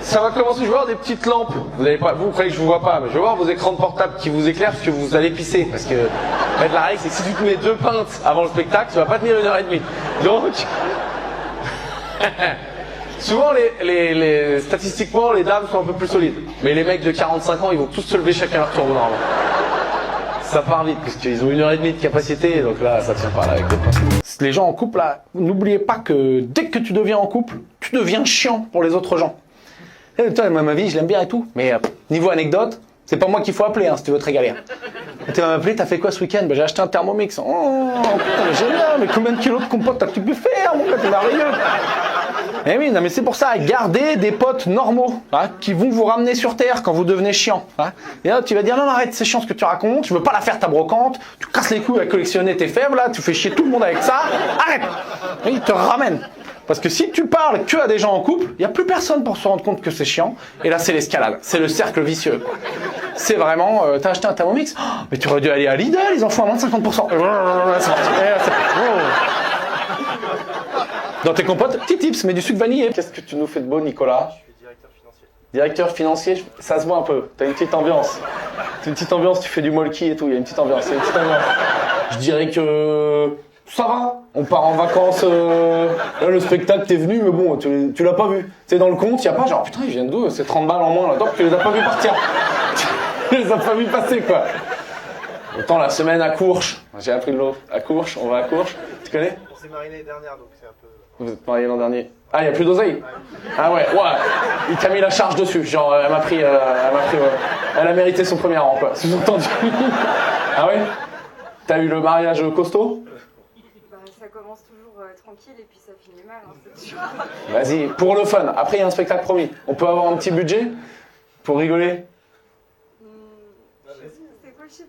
Speaker 1: Ça va commencer, je vais voir des petites lampes. Vous croyez que je vous vois pas, mais je vais voir vos écrans de portable qui vous éclairent parce que vous allez pisser. Parce que, en fait, la règle, c'est que si tu te mets 2 pintes avant le spectacle, tu vas pas tenir 1h30. Donc, souvent, statistiquement, les dames sont un peu plus solides. Mais les mecs de 45 ans, ils vont tous se lever chacun leur tour normalement. Ça part vite, parce qu'ils ont 1h30 de capacité, donc là, ça tient pas là avec des pintes. Les gens en couple, là, n'oubliez pas que dès que tu deviens en couple, tu deviens chiant pour les autres gens. Et toi, ma vie, je l'aime bien et tout, mais niveau anecdote, c'est pas moi qu'il faut appeler si tu veux te régaler. Tu vas m'appeler, t'as fait quoi ce week-end? J'ai acheté un Thermomix. Oh putain, mais génial, mais combien de kilos de compote t'as pu faire, mon gars, t'es merveilleux. Eh oui, non mais c'est pour ça, gardez des potes normaux, qui vont vous ramener sur terre quand vous devenez chiant. Et là, tu vas dire, non, arrête, c'est chiant ce que tu racontes, je veux pas la faire ta brocante, tu casses les couilles à collectionner tes fèves, là, tu fais chier tout le monde avec ça, arrête. Et il te ramène. Parce que si tu parles que à des gens en couple, il n'y a plus personne pour se rendre compte que c'est chiant. Et là, c'est l'escalade. C'est le cercle vicieux. C'est vraiment, t'as acheté un Thermomix? Oh, mais tu aurais dû aller à Lidl, ils en font à moins de 50%. C'est parti. Dans tes compotes, petit tips, mets du sucre vanillé. Qu'est-ce que tu nous fais de beau, Nicolas?
Speaker 2: Je suis directeur financier.
Speaker 1: Directeur financier, ça se voit un peu. T'as une petite ambiance. Tu fais du molki et tout, il y a une petite ambiance. Je dirais que... Ça va, on part en vacances, là le spectacle t'es venu mais bon tu l'as pas vu. T'es dans le compte, y a pas genre putain ils viennent d'où, c'est 30 balles en moins là, donc tu les as pas vu partir. Tu les as pas vu passer quoi. Autant la semaine à Courche, j'ai appris de l'eau, à Courche, on va à Courche, tu connais?
Speaker 2: On s'est marié l'année dernière donc c'est un peu...
Speaker 1: Vous êtes mariés l'an dernier. Ah y a plus d'oseille? Ah ouais, il t'a mis la charge dessus, genre elle a mérité son premier rang quoi, sous-entendu. Ah ouais? T'as eu le mariage costaud?
Speaker 3: Ça commence toujours tranquille et puis ça finit mal, c'est sûr.
Speaker 1: Vas-y, pour le fun. Après, il y a un spectacle promis. On peut avoir un petit budget pour rigoler?
Speaker 3: C'est quoi le chiffre?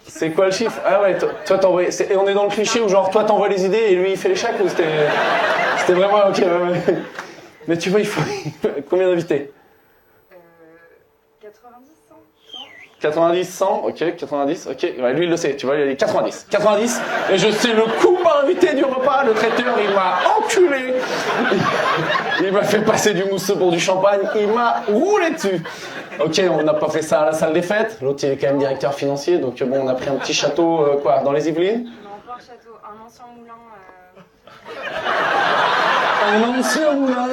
Speaker 1: C'est quoi le chiffre? Ah ouais, toi t'envoies... Et on est dans le cliché où genre toi t'envoies les idées et lui il fait les chèques ou c'était vraiment ok, ouais. Mais tu vois, il faut... Combien d'invités?
Speaker 3: 90, 100,
Speaker 1: 90, 100, ok, 90, ok. Ouais, lui il le sait, tu vois, il a dit 90. 90, et je sais le coût par invité du repas, le traiteur il m'a enculé. Il m'a fait passer du mousseux pour du champagne, il m'a roulé dessus. Ok, on n'a pas fait ça à la salle des fêtes, l'autre il est quand même directeur financier, donc bon, on a pris un petit château, dans les Yvelines?
Speaker 3: Non, pas un château, un ancien moulin.
Speaker 1: Un ancien moulin.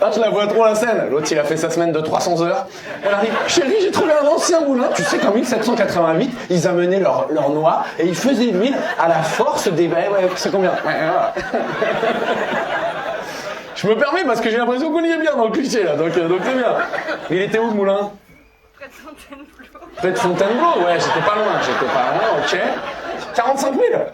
Speaker 1: Ah, je la vois trop la scène. L'autre, il a fait sa semaine de 300 heures. Elle arrive, chérie, j'ai trouvé un ancien moulin. Tu sais qu'en 1788, ils amenaient leur noix et ils faisaient de l'huile à la force des... Ouais, c'est combien? Ouais, voilà. Je me permets parce que j'ai l'impression qu'on y est bien dans le cliché, là. Donc c'est bien. Il était où, le moulin?
Speaker 3: Près de Fontainebleau.
Speaker 1: Près de Fontainebleau, ouais, j'étais pas loin, ok. 45 000
Speaker 3: Ouais.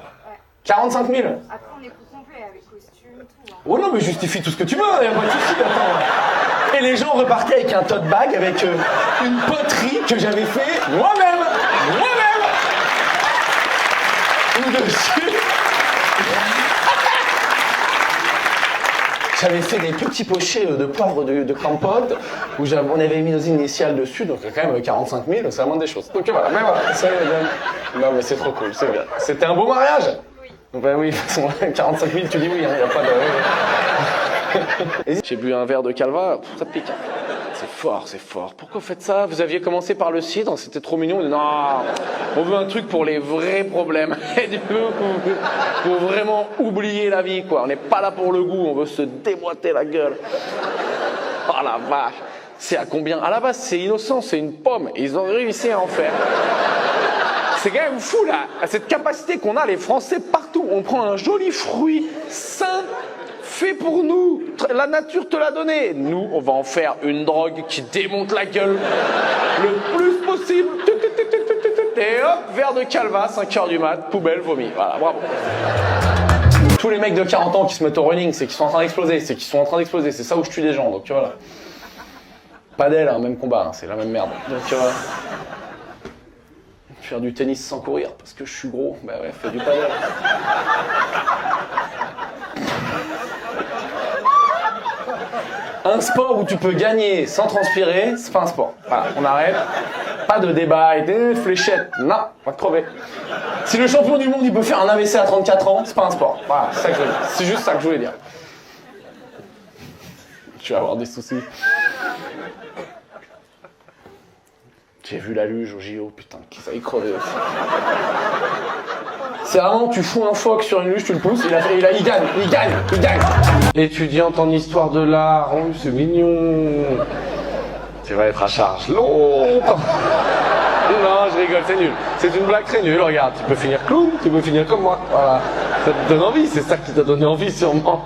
Speaker 1: 45 000.
Speaker 3: Après, on est tout complet avec costume, tout. Hein.
Speaker 1: Oh non, mais justifie tout ce que tu veux, y'a pas de souci, attends. Et les gens repartaient avec un tote bag, avec une poterie que j'avais fait moi-même. Ou dessus. J'avais fait des petits pochets de poivre de Campote, où on avait mis nos initiales dessus, donc quand même 45 000, c'est vraiment des choses. Donc voilà, mais voilà, non mais c'est trop cool, c'est bien. C'était un beau mariage?
Speaker 3: Oui.
Speaker 1: Ben oui, de toute façon, 45 000, tu dis oui, il n'y a pas de... J'ai bu un verre de Calva, ça pique. C'est fort. Pourquoi vous faites ça? Vous aviez commencé par le cidre, c'était trop mignon. Non, on veut un truc pour les vrais problèmes. Et du coup, pour vraiment oublier la vie, quoi. On n'est pas là pour le goût, on veut se déboîter la gueule. Oh la vache. C'est à combien? À la base, c'est innocent, c'est une pomme. Et ils ont réussi à en faire. C'est quand même fou, là. Cette capacité qu'on a, les Français, partout. On prend un joli fruit sain, fait pour nous. La nature te l'a donné. Nous, on va en faire une drogue qui démonte la gueule le plus possible. Et hop, verre de Calva, 5h du mat, poubelle, vomi. Voilà, bravo. Tous les mecs de 40 ans qui se mettent au running, c'est qu'ils sont en train d'exploser. C'est ça où je tue des gens, donc tu vois là. Pas d'elle, hein, même combat, hein, c'est la même merde. Donc tu vois. Faire du tennis sans courir parce que je suis gros, bah ouais, fais du padel. Un sport où tu peux gagner sans transpirer, c'est pas un sport. Voilà, on arrête. Pas de débat et des fléchettes. Non, on va te crever. Si le champion du monde il peut faire un AVC à 34 ans, c'est pas un sport. Voilà, c'est ça que je veux dire. C'est juste ça que je voulais dire. Je vais avoir des soucis. J'ai vu la luge au JO, putain, ça y crevait aussi. C'est vraiment, tu fous un phoque sur une luge, tu le pousses, il gagne. Étudiante en histoire de l'art, oh, c'est mignon. Tu vas être à charge longtemps. Non, je rigole, c'est nul. C'est une blague très nulle, regarde, tu peux finir clown, tu peux finir comme moi. Voilà. Ça te donne envie, c'est ça qui t'a donné envie sûrement.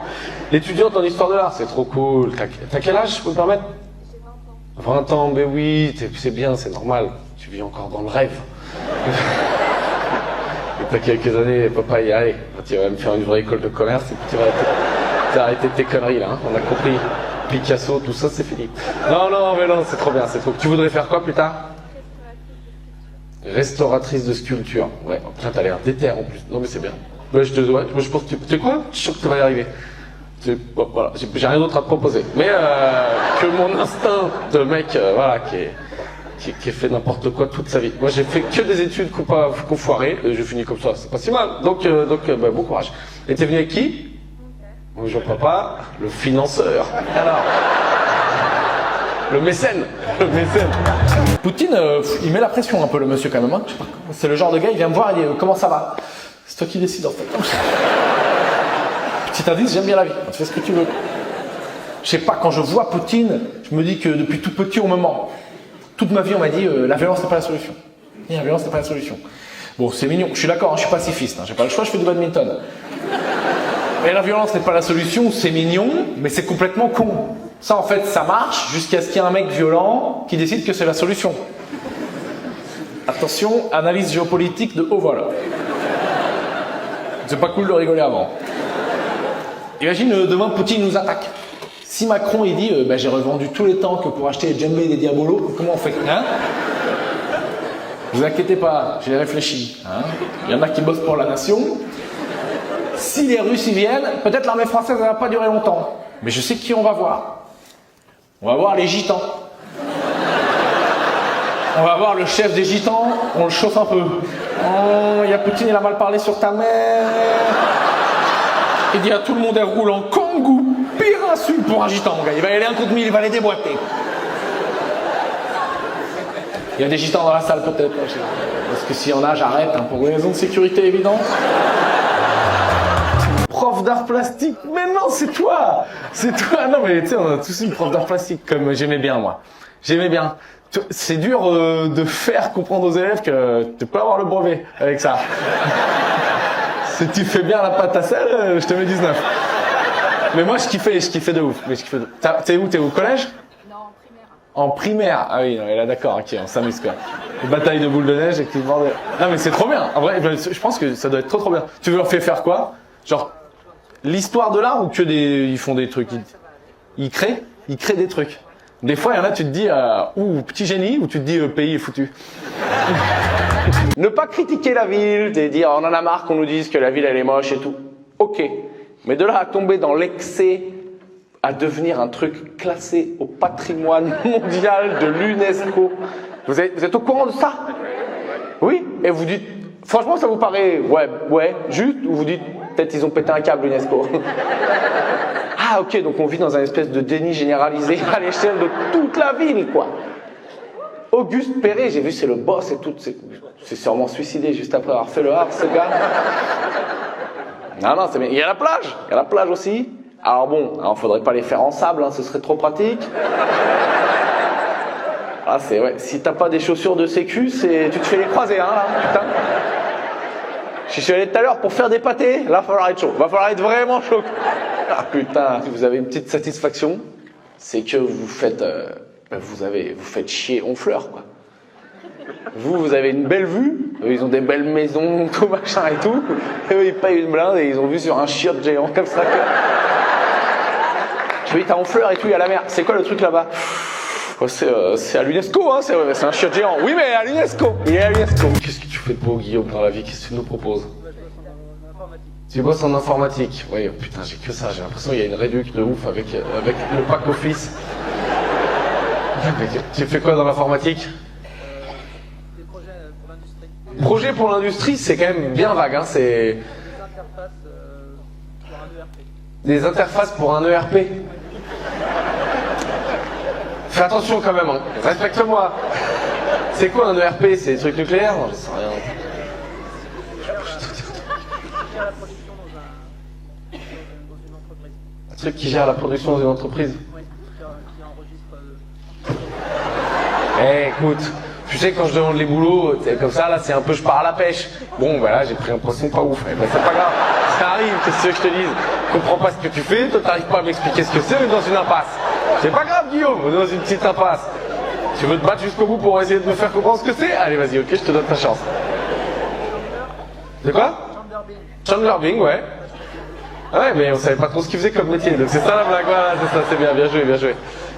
Speaker 1: L'étudiante en histoire de l'art, c'est trop cool. T'as quel âge, je peux me permettre? 20 ans, mais oui, c'est bien, c'est normal. Tu vis encore dans le rêve. Et t'as quelques années, papa y aller. Tu vas me faire une vraie école de commerce et puis tu vas arrêter tes conneries là. Hein. On a compris. Picasso, tout ça, c'est fini. Non, mais non, c'est trop bien, c'est trop. Tu voudrais faire quoi plus tard? Restauratrice de sculpture. Ouais, putain, t'as l'air déter en plus. Non, mais c'est bien. Ouais, je pense que tu sais quoi? Je suis sûr que tu vas y arriver. Bon, voilà, j'ai rien d'autre à te proposer. Mais que mon instinct de mec, voilà, qui a fait n'importe quoi toute sa vie. Moi, j'ai fait que des études qu'on foiré, et j'ai fini comme ça, c'est pas si mal. Donc bah, bon courage. Et t'es venu avec qui? Bonjour papa, le financeur. Alors, le mécène. Poutine, il met la pression un peu, le monsieur quand même. Hein. C'est le genre de gars, il vient me voir et dit comment ça va? C'est toi qui décides en fait. Petit indice, j'aime bien la vie, tu fais ce que tu veux. Je sais pas, quand je vois Poutine, je me dis que depuis tout petit on me ment. Toute ma vie on m'a dit la violence n'est pas la solution. Et la violence n'est pas la solution. Bon, c'est mignon, je suis d'accord, hein, je suis pacifiste, hein, j'ai pas le choix, je fais du badminton. Mais la violence n'est pas la solution, c'est mignon, mais c'est complètement con. Ça en fait, ça marche jusqu'à ce qu'il y ait un mec violent qui décide que c'est la solution. Attention, analyse géopolitique de haut vol. C'est pas cool de rigoler avant. Imagine, demain, Poutine nous attaque. Si Macron, il dit, j'ai revendu tous les tanks pour acheter les Djembé et les Diabolos, comment on fait, hein? Vous inquiétez pas, j'ai réfléchi. Hein, il y en a qui bossent pour la nation. Si les Russes y viennent, peut-être l'armée française ne va pas durer longtemps. Mais je sais qui on va voir. On va voir les gitans. On va voir le chef des gitans, on le chauffe un peu. Oh, il y a Poutine, il a mal parlé sur ta mère. Il dit à tout le monde, elle roule en kangou. Pire insulte pour un gitan, mon gars. Il va y aller un contre 1000, il va les déboîter. Il y a des gitans dans la salle, peut-être. Parce que s'il y en a, j'arrête, hein, pour des raisons de sécurité évidentes. Prof prof d'art plastique. Mais non, c'est toi. C'est toi. Non, mais tu sais, on a tous une prof d'art plastique, comme j'aimais bien, moi. J'aimais bien. C'est dur de faire comprendre aux élèves que tu peux avoir le brevet avec ça. Si tu fais bien la pâte à sel, je te mets 19. Mais moi, je kiffais de ouf. T'es où? T'es au collège?
Speaker 3: Non, en primaire.
Speaker 1: En primaire? Ah oui, non, et là d'accord, ok, on s'amuse quoi. Une bataille de boules de neige et qui vendent... Non mais c'est trop bien. En vrai, je pense que ça doit être trop bien. Tu veux leur faire quoi? Genre, l'histoire de l'art ou que ils font des trucs? Ils créent des trucs. Des fois, il y en a, tu te dis, ouh, petit génie, ou tu te dis, pays est foutu. Ne pas critiquer la ville, et dire, on en a marre qu'on nous dise que la ville, elle est moche et tout. Ok. Mais de là à tomber dans l'excès, à devenir un truc classé au patrimoine mondial de l'UNESCO. Vous êtes au courant de ça? Oui? Et vous dites, franchement, ça vous paraît, ouais, juste, ou vous dites, peut-être ils ont pété un câble, l'UNESCO. Ah, ok, donc on vit dans un espèce de déni généralisé à l'échelle de toute la ville, quoi. Auguste Perret, j'ai vu, c'est le boss et tout, c'est sûrement suicidé juste après avoir fait le art, ce gars. Non, c'est bien. Il y a la plage aussi. Alors bon, faudrait pas les faire en sable, hein, ce serait trop pratique. Ah, ouais, si t'as pas des chaussures de sécu, tu te fais les croiser, hein, là, putain. Je suis allé tout à l'heure pour faire des pâtés, là, va falloir être chaud. Va falloir être vraiment chaud. Ah, putain, si vous avez une petite satisfaction, c'est que vous faites chier Honfleur, quoi. Vous avez une belle vue, eux, ils ont des belles maisons, tout machin et tout. Eux, ils payent une blinde et ils ont vu sur un chiotte géant comme ça. Tu vois, t'as Honfleur et tout, il y a la mer. C'est quoi le truc là-bas? C'est à l'UNESCO, hein, c'est un chiotte géant. Oui, mais à l'UNESCO. Il est à l'UNESCO. Qu'est-ce que tu fais de beau, Guillaume, dans la vie? Qu'est-ce que tu nous proposes? Tu bosses en informatique. Oui, putain, j'ai que ça. J'ai l'impression qu'il y a une réduc de ouf avec le pack office. Tu fais quoi dans l'informatique?
Speaker 5: Des projets pour l'industrie.
Speaker 1: Projet pour l'industrie, c'est quand même bien vague, hein, c'est...
Speaker 5: Des interfaces pour un ERP.
Speaker 1: Des interfaces pour un ERP. Fais attention quand même, hein. Respecte-moi. C'est quoi un ERP? C'est des trucs nucléaires? Non, je sais rien. Un truc qui gère la production dans une entreprise.
Speaker 5: Oui, qui enregistre.
Speaker 1: Écoute, tu sais, quand je demande les boulots, comme ça, là, c'est un peu je pars à la pêche. Bon, voilà, j'ai pris un poisson pas ouf. Eh ben, c'est pas grave, ça arrive, qu'est-ce que je te dise? Je comprends pas ce que tu fais, toi, t'arrives pas à m'expliquer ce que c'est, mais dans une impasse. C'est pas grave, Guillaume, dans une petite impasse. Tu veux te battre jusqu'au bout pour essayer de me faire comprendre ce que c'est? Allez, vas-y, ok, je te donne ta chance. De quoi? Chandler Bing, ouais. Ouais, mais on savait pas trop ce qu'il faisait comme métier, donc c'est ça la blague, voilà, c'est ça, c'est bien joué.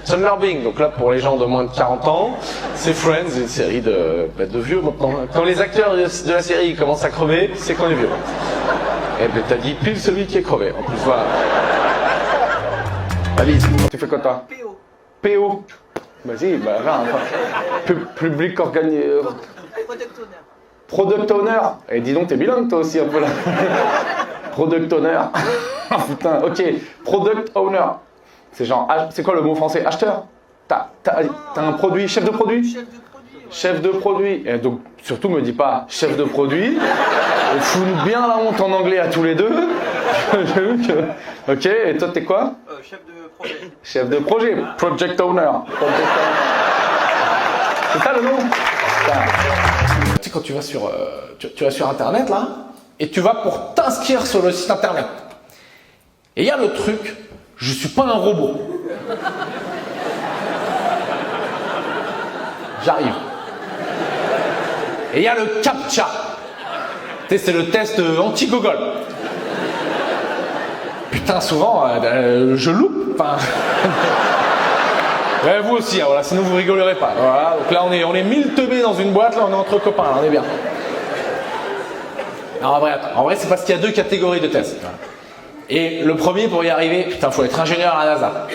Speaker 1: Chandler Bing, donc là pour les gens de moins de 40 ans, c'est Friends, une série de vieux maintenant. Quand les acteurs de la série commencent à crever, c'est qu'on est vieux. Et ben t'as dit pile celui qui est crevé, en plus voilà. Alice, tu fais quoi toi?
Speaker 5: PO.
Speaker 1: PO. Vas-y, bah va, enfin. Public organisé.
Speaker 5: Product owner.
Speaker 1: Product owner. Et dis donc, t'es bilingue toi aussi un peu là. Product owner. Ah putain, ok. Product owner. C'est genre, c'est quoi le mot français? Acheteur? T'as un produit, chef de produit?
Speaker 5: Chef de produit. Ouais.
Speaker 1: Chef de produit. Et donc, surtout me dis pas chef de produit. Fous-nous bien la honte en anglais à tous les deux. Ok, et toi t'es quoi?
Speaker 5: Chef de projet.
Speaker 1: Chef de projet. Project owner. C'est ça le nom? Tu sais, quand tu vas tu vas sur internet là, et tu vas pour t'inscrire sur le site internet. Et il y a le truc, je suis pas un robot. J'arrive. Et il y a le CAPTCHA. Tu sais, c'est le test anti-gogol. Putain, souvent, je loupe. Enfin... Ouais, vous aussi, hein, voilà, sinon vous rigolerez pas. Voilà, donc là on est 1000 teubés dans une boîte, là on est entre copains, là, on est bien. Non, en vrai c'est parce qu'il y a deux catégories de tests. Et le premier, pour y arriver, putain, faut être ingénieur à la NASA.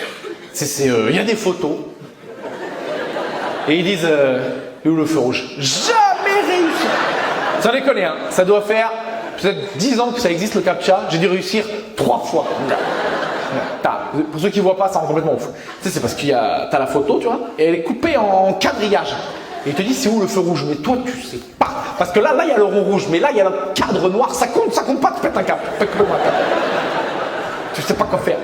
Speaker 1: Il y a des photos. Et ils disent, où le feu rouge? Jamais réussi. Sans déconner, hein, ça doit faire peut-être 10 ans que ça existe le CAPTCHA, j'ai dû réussir 3 fois. Pour ceux qui voient pas, ça rend complètement ouf. Tu sais, c'est parce t'as la photo, tu vois, et elle est coupée en quadrillage. Et il te dit c'est où le feu rouge, mais toi tu sais pas. Parce que là il y a le rond rouge, mais là il y a le cadre noir, ça compte pas, tu pètes un cap. Tu sais pas quoi faire.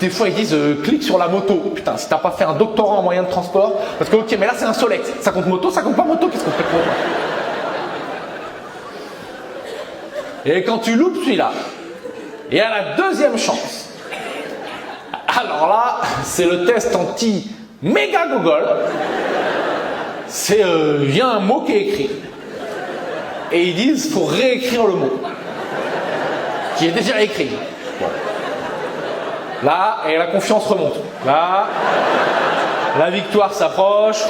Speaker 1: Des fois, ils disent clique sur la moto. Putain, si t'as pas fait un doctorat en moyen de transport, parce que ok, mais là c'est un Solex. Ça compte moto, ça compte pas moto, qu'est-ce qu'on fait pour moi? Et quand tu loupes celui-là, et à la deuxième chance, alors là, c'est le test anti-méga Google. C'est, il y a un mot qui est écrit. Et ils disent, faut réécrire le mot. Qui est déjà écrit. Bon. Là, et la confiance remonte. Là, la victoire s'approche.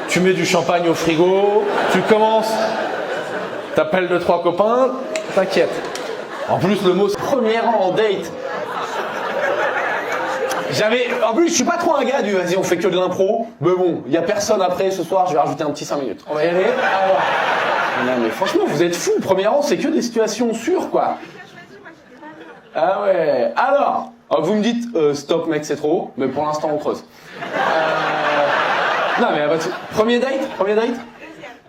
Speaker 1: Tu mets du champagne au frigo. Tu commences. T'appelles 2-3 copains. T'inquiète. En plus, le mot, c'est premier rang en date. En plus, je suis pas trop un gars du vas-y, on fait que de l'impro. Mais bon, il y a personne après ce soir, je vais rajouter un petit 5 minutes. On va y aller. Alors. Non, mais franchement, vous êtes fous. Premier rang, c'est que des situations sûres, quoi. Ah ouais. Alors vous me dites, stop, mec, c'est trop haut. Mais pour l'instant, on creuse. Non, mais premier date.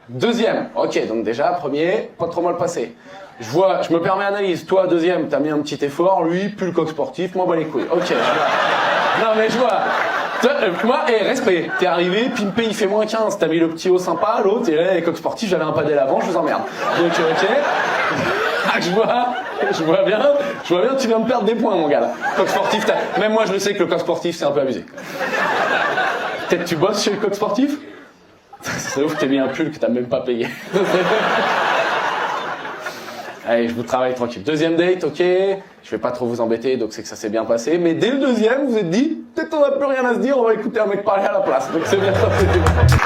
Speaker 1: Deuxième. Ok, donc déjà, premier, pas trop mal passé. Je me permets analyse. Toi, deuxième, t'as mis un petit effort. Lui, plus le coq sportif, moi, bah les couilles. Ok, je vois. Non, mais je vois. Moi, respect. T'es arrivé, Pimpé, il fait moins 15. T'as mis le petit haut sympa. L'autre, et là, coq sportif, j'avais un padel avant, je vous emmerde. Donc, ok. Ah, je vois bien, tu viens de perdre des points, mon gars, là. Coq sportif, même moi, je le sais que le coq sportif, c'est un peu abusé. Peut-être tu bosses chez le coq sportif? C'est ouf que t'aies mis un pull que t'as même pas payé. Allez, je vous travaille tranquille. Deuxième date, ok. Je vais pas trop vous embêter, donc c'est que ça s'est bien passé. Mais dès le deuxième, vous vous êtes dit, peut-être on n'a plus rien à se dire, on va écouter un mec parler à la place. Donc c'est bien ça.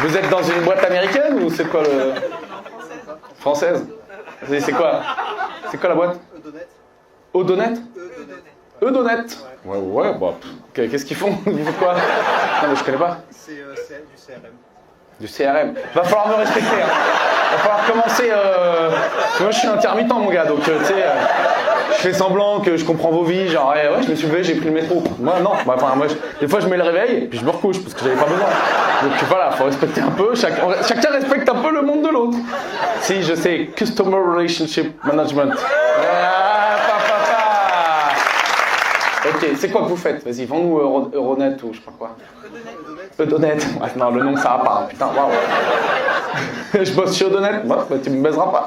Speaker 1: Vous êtes dans une boîte américaine ou c'est quoi le... Française. C'est quoi? C'est quoi la boîte? Odonet. Odonet. Ouais, bah. Qu'est-ce qu'ils font? Ils font quoi? Non, mais je connais pas.
Speaker 2: C'est du CRM.
Speaker 1: Du CRM. Va falloir me respecter. Hein. Va falloir commencer. Moi, je suis intermittent, mon gars, donc tu sais, je fais semblant que je comprends vos vies. Genre, ouais, je me suis levé, j'ai pris le métro. Moi, non. Des fois, je mets le réveil et puis je me recouche parce que j'avais pas besoin. Donc voilà, faut respecter un peu. Chacun respecte un peu le monde de l'autre. Si, je sais, Customer Relationship Management. Ok, c'est quoi que vous faites? Vas-y, vends-nous Euronet ou je sais pas quoi. Odonet. Ouais, non, le nom ça va pas. Hein. Putain, waouh. Je bosse chez Odonet. Ouais, bah, tu me baiseras pas.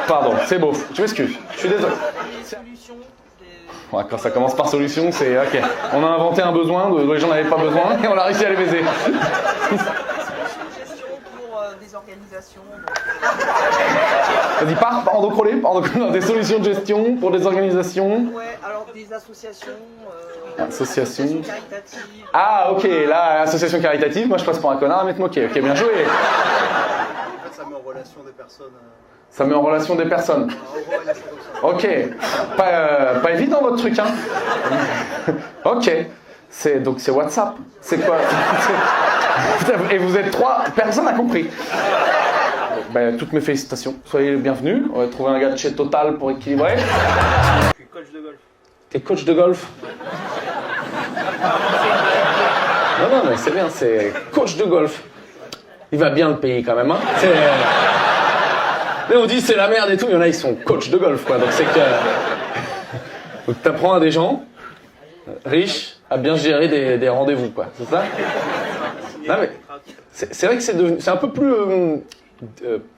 Speaker 1: Pardon, c'est beau. Je m'excuse. Je suis désolé. Ouais, quand ça commence par solution, c'est ok. On a inventé un besoin dont les gens n'avaient pas besoin et on a réussi à les baiser.
Speaker 5: Gestion pour des organisations.
Speaker 1: Vas-y, pars en dos collé, des solutions de gestion pour des organisations.
Speaker 5: Ouais, alors des associations.
Speaker 1: Associations
Speaker 5: caritatives.
Speaker 1: Ah, ok, là, association caritative, moi je passe pour un connard à m'être moqué. Ok, bien joué.
Speaker 2: En fait, ça met en relation des personnes.
Speaker 1: Ça met en relation des personnes. Ok, pas évident votre truc, hein. Ok, donc c'est WhatsApp. C'est quoi? Et vous êtes 3, personne n'a compris. Ben, toutes mes félicitations, soyez les bienvenus. On va trouver un gars de chez Total pour équilibrer.
Speaker 2: Je suis coach de golf.
Speaker 1: T'es coach de golf? Non, mais c'est bien, c'est coach de golf. Il va bien le payer quand même, hein. Mais on dit c'est la merde et tout, il y en a, ils sont coach de golf, quoi. Donc c'est que... Donc t'apprends à des gens riches à bien gérer des rendez-vous, quoi. C'est ça? Non, mais c'est vrai que c'est un peu plus...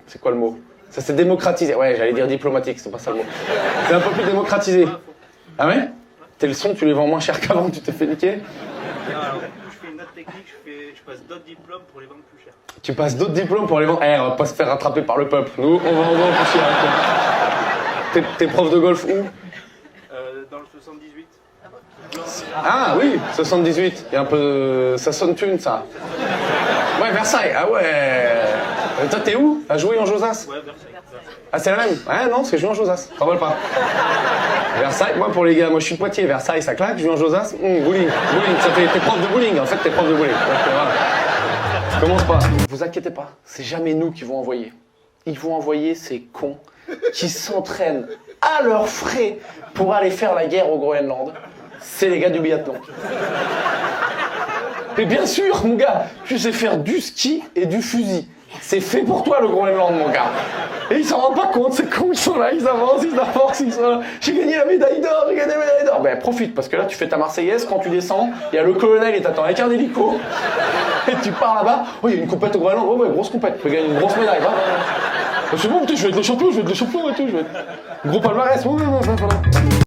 Speaker 1: c'est quoi le mot? Ça s'est démocratisé. Ouais, j'allais dire diplomatique, c'est pas ça le mot. C'est un peu plus démocratisé. Ah ouais? Tes leçons, tu les vends moins cher qu'avant, tu t'es fait niquer?
Speaker 2: Non, alors, je fais une autre technique, je passe d'autres diplômes pour les vendre plus cher.
Speaker 1: Tu passes d'autres diplômes pour les vendre? On va pas se faire rattraper par le peuple. Nous, on va en vendre plus cher. T'es prof de golf où?
Speaker 2: Dans le 78.
Speaker 1: Ah oui, 78. Il y a un peu... Ça sonne thune, ça. Ouais, Versailles. Ah ouais. Toi, t'es où? T'as joué en Josas?
Speaker 2: Ouais, Versailles.
Speaker 1: Ah, c'est la même? Ah non, c'est joué en Josas. Ça vole pas. Versailles, moi pour les gars, moi je suis de Poitiers. Versailles, ça claque. Je joue en Josas. Bowling. Ça fait... T'es prof de bowling. En fait, t'es prof de bowling. Donc, voilà. Commence pas. Vous inquiétez pas. C'est jamais nous qui vont envoyer. Ils vont envoyer ces cons qui s'entraînent à leurs frais pour aller faire la guerre au Groenland. C'est les gars du biathlon. Mais bien sûr, mon gars, tu sais faire du ski et du fusil. C'est fait pour toi le Groenland, mon gars. Et ils s'en rendent pas compte, c'est con, ils sont là, ils avancent, ils sont là. J'ai gagné la médaille d'or, j'ai gagné la médaille d'or. Ben profite, parce que là tu fais ta Marseillaise, quand tu descends, il y a le colonel, il t'attend avec un hélico. Et tu pars là-bas, oh il y a une compète au Groenland, oh ouais, grosse compète, tu peux gagner une grosse médaille, va. C'est bon, putain, je vais être le champion et tout, je vais être gros palmarès, ouais, voilà.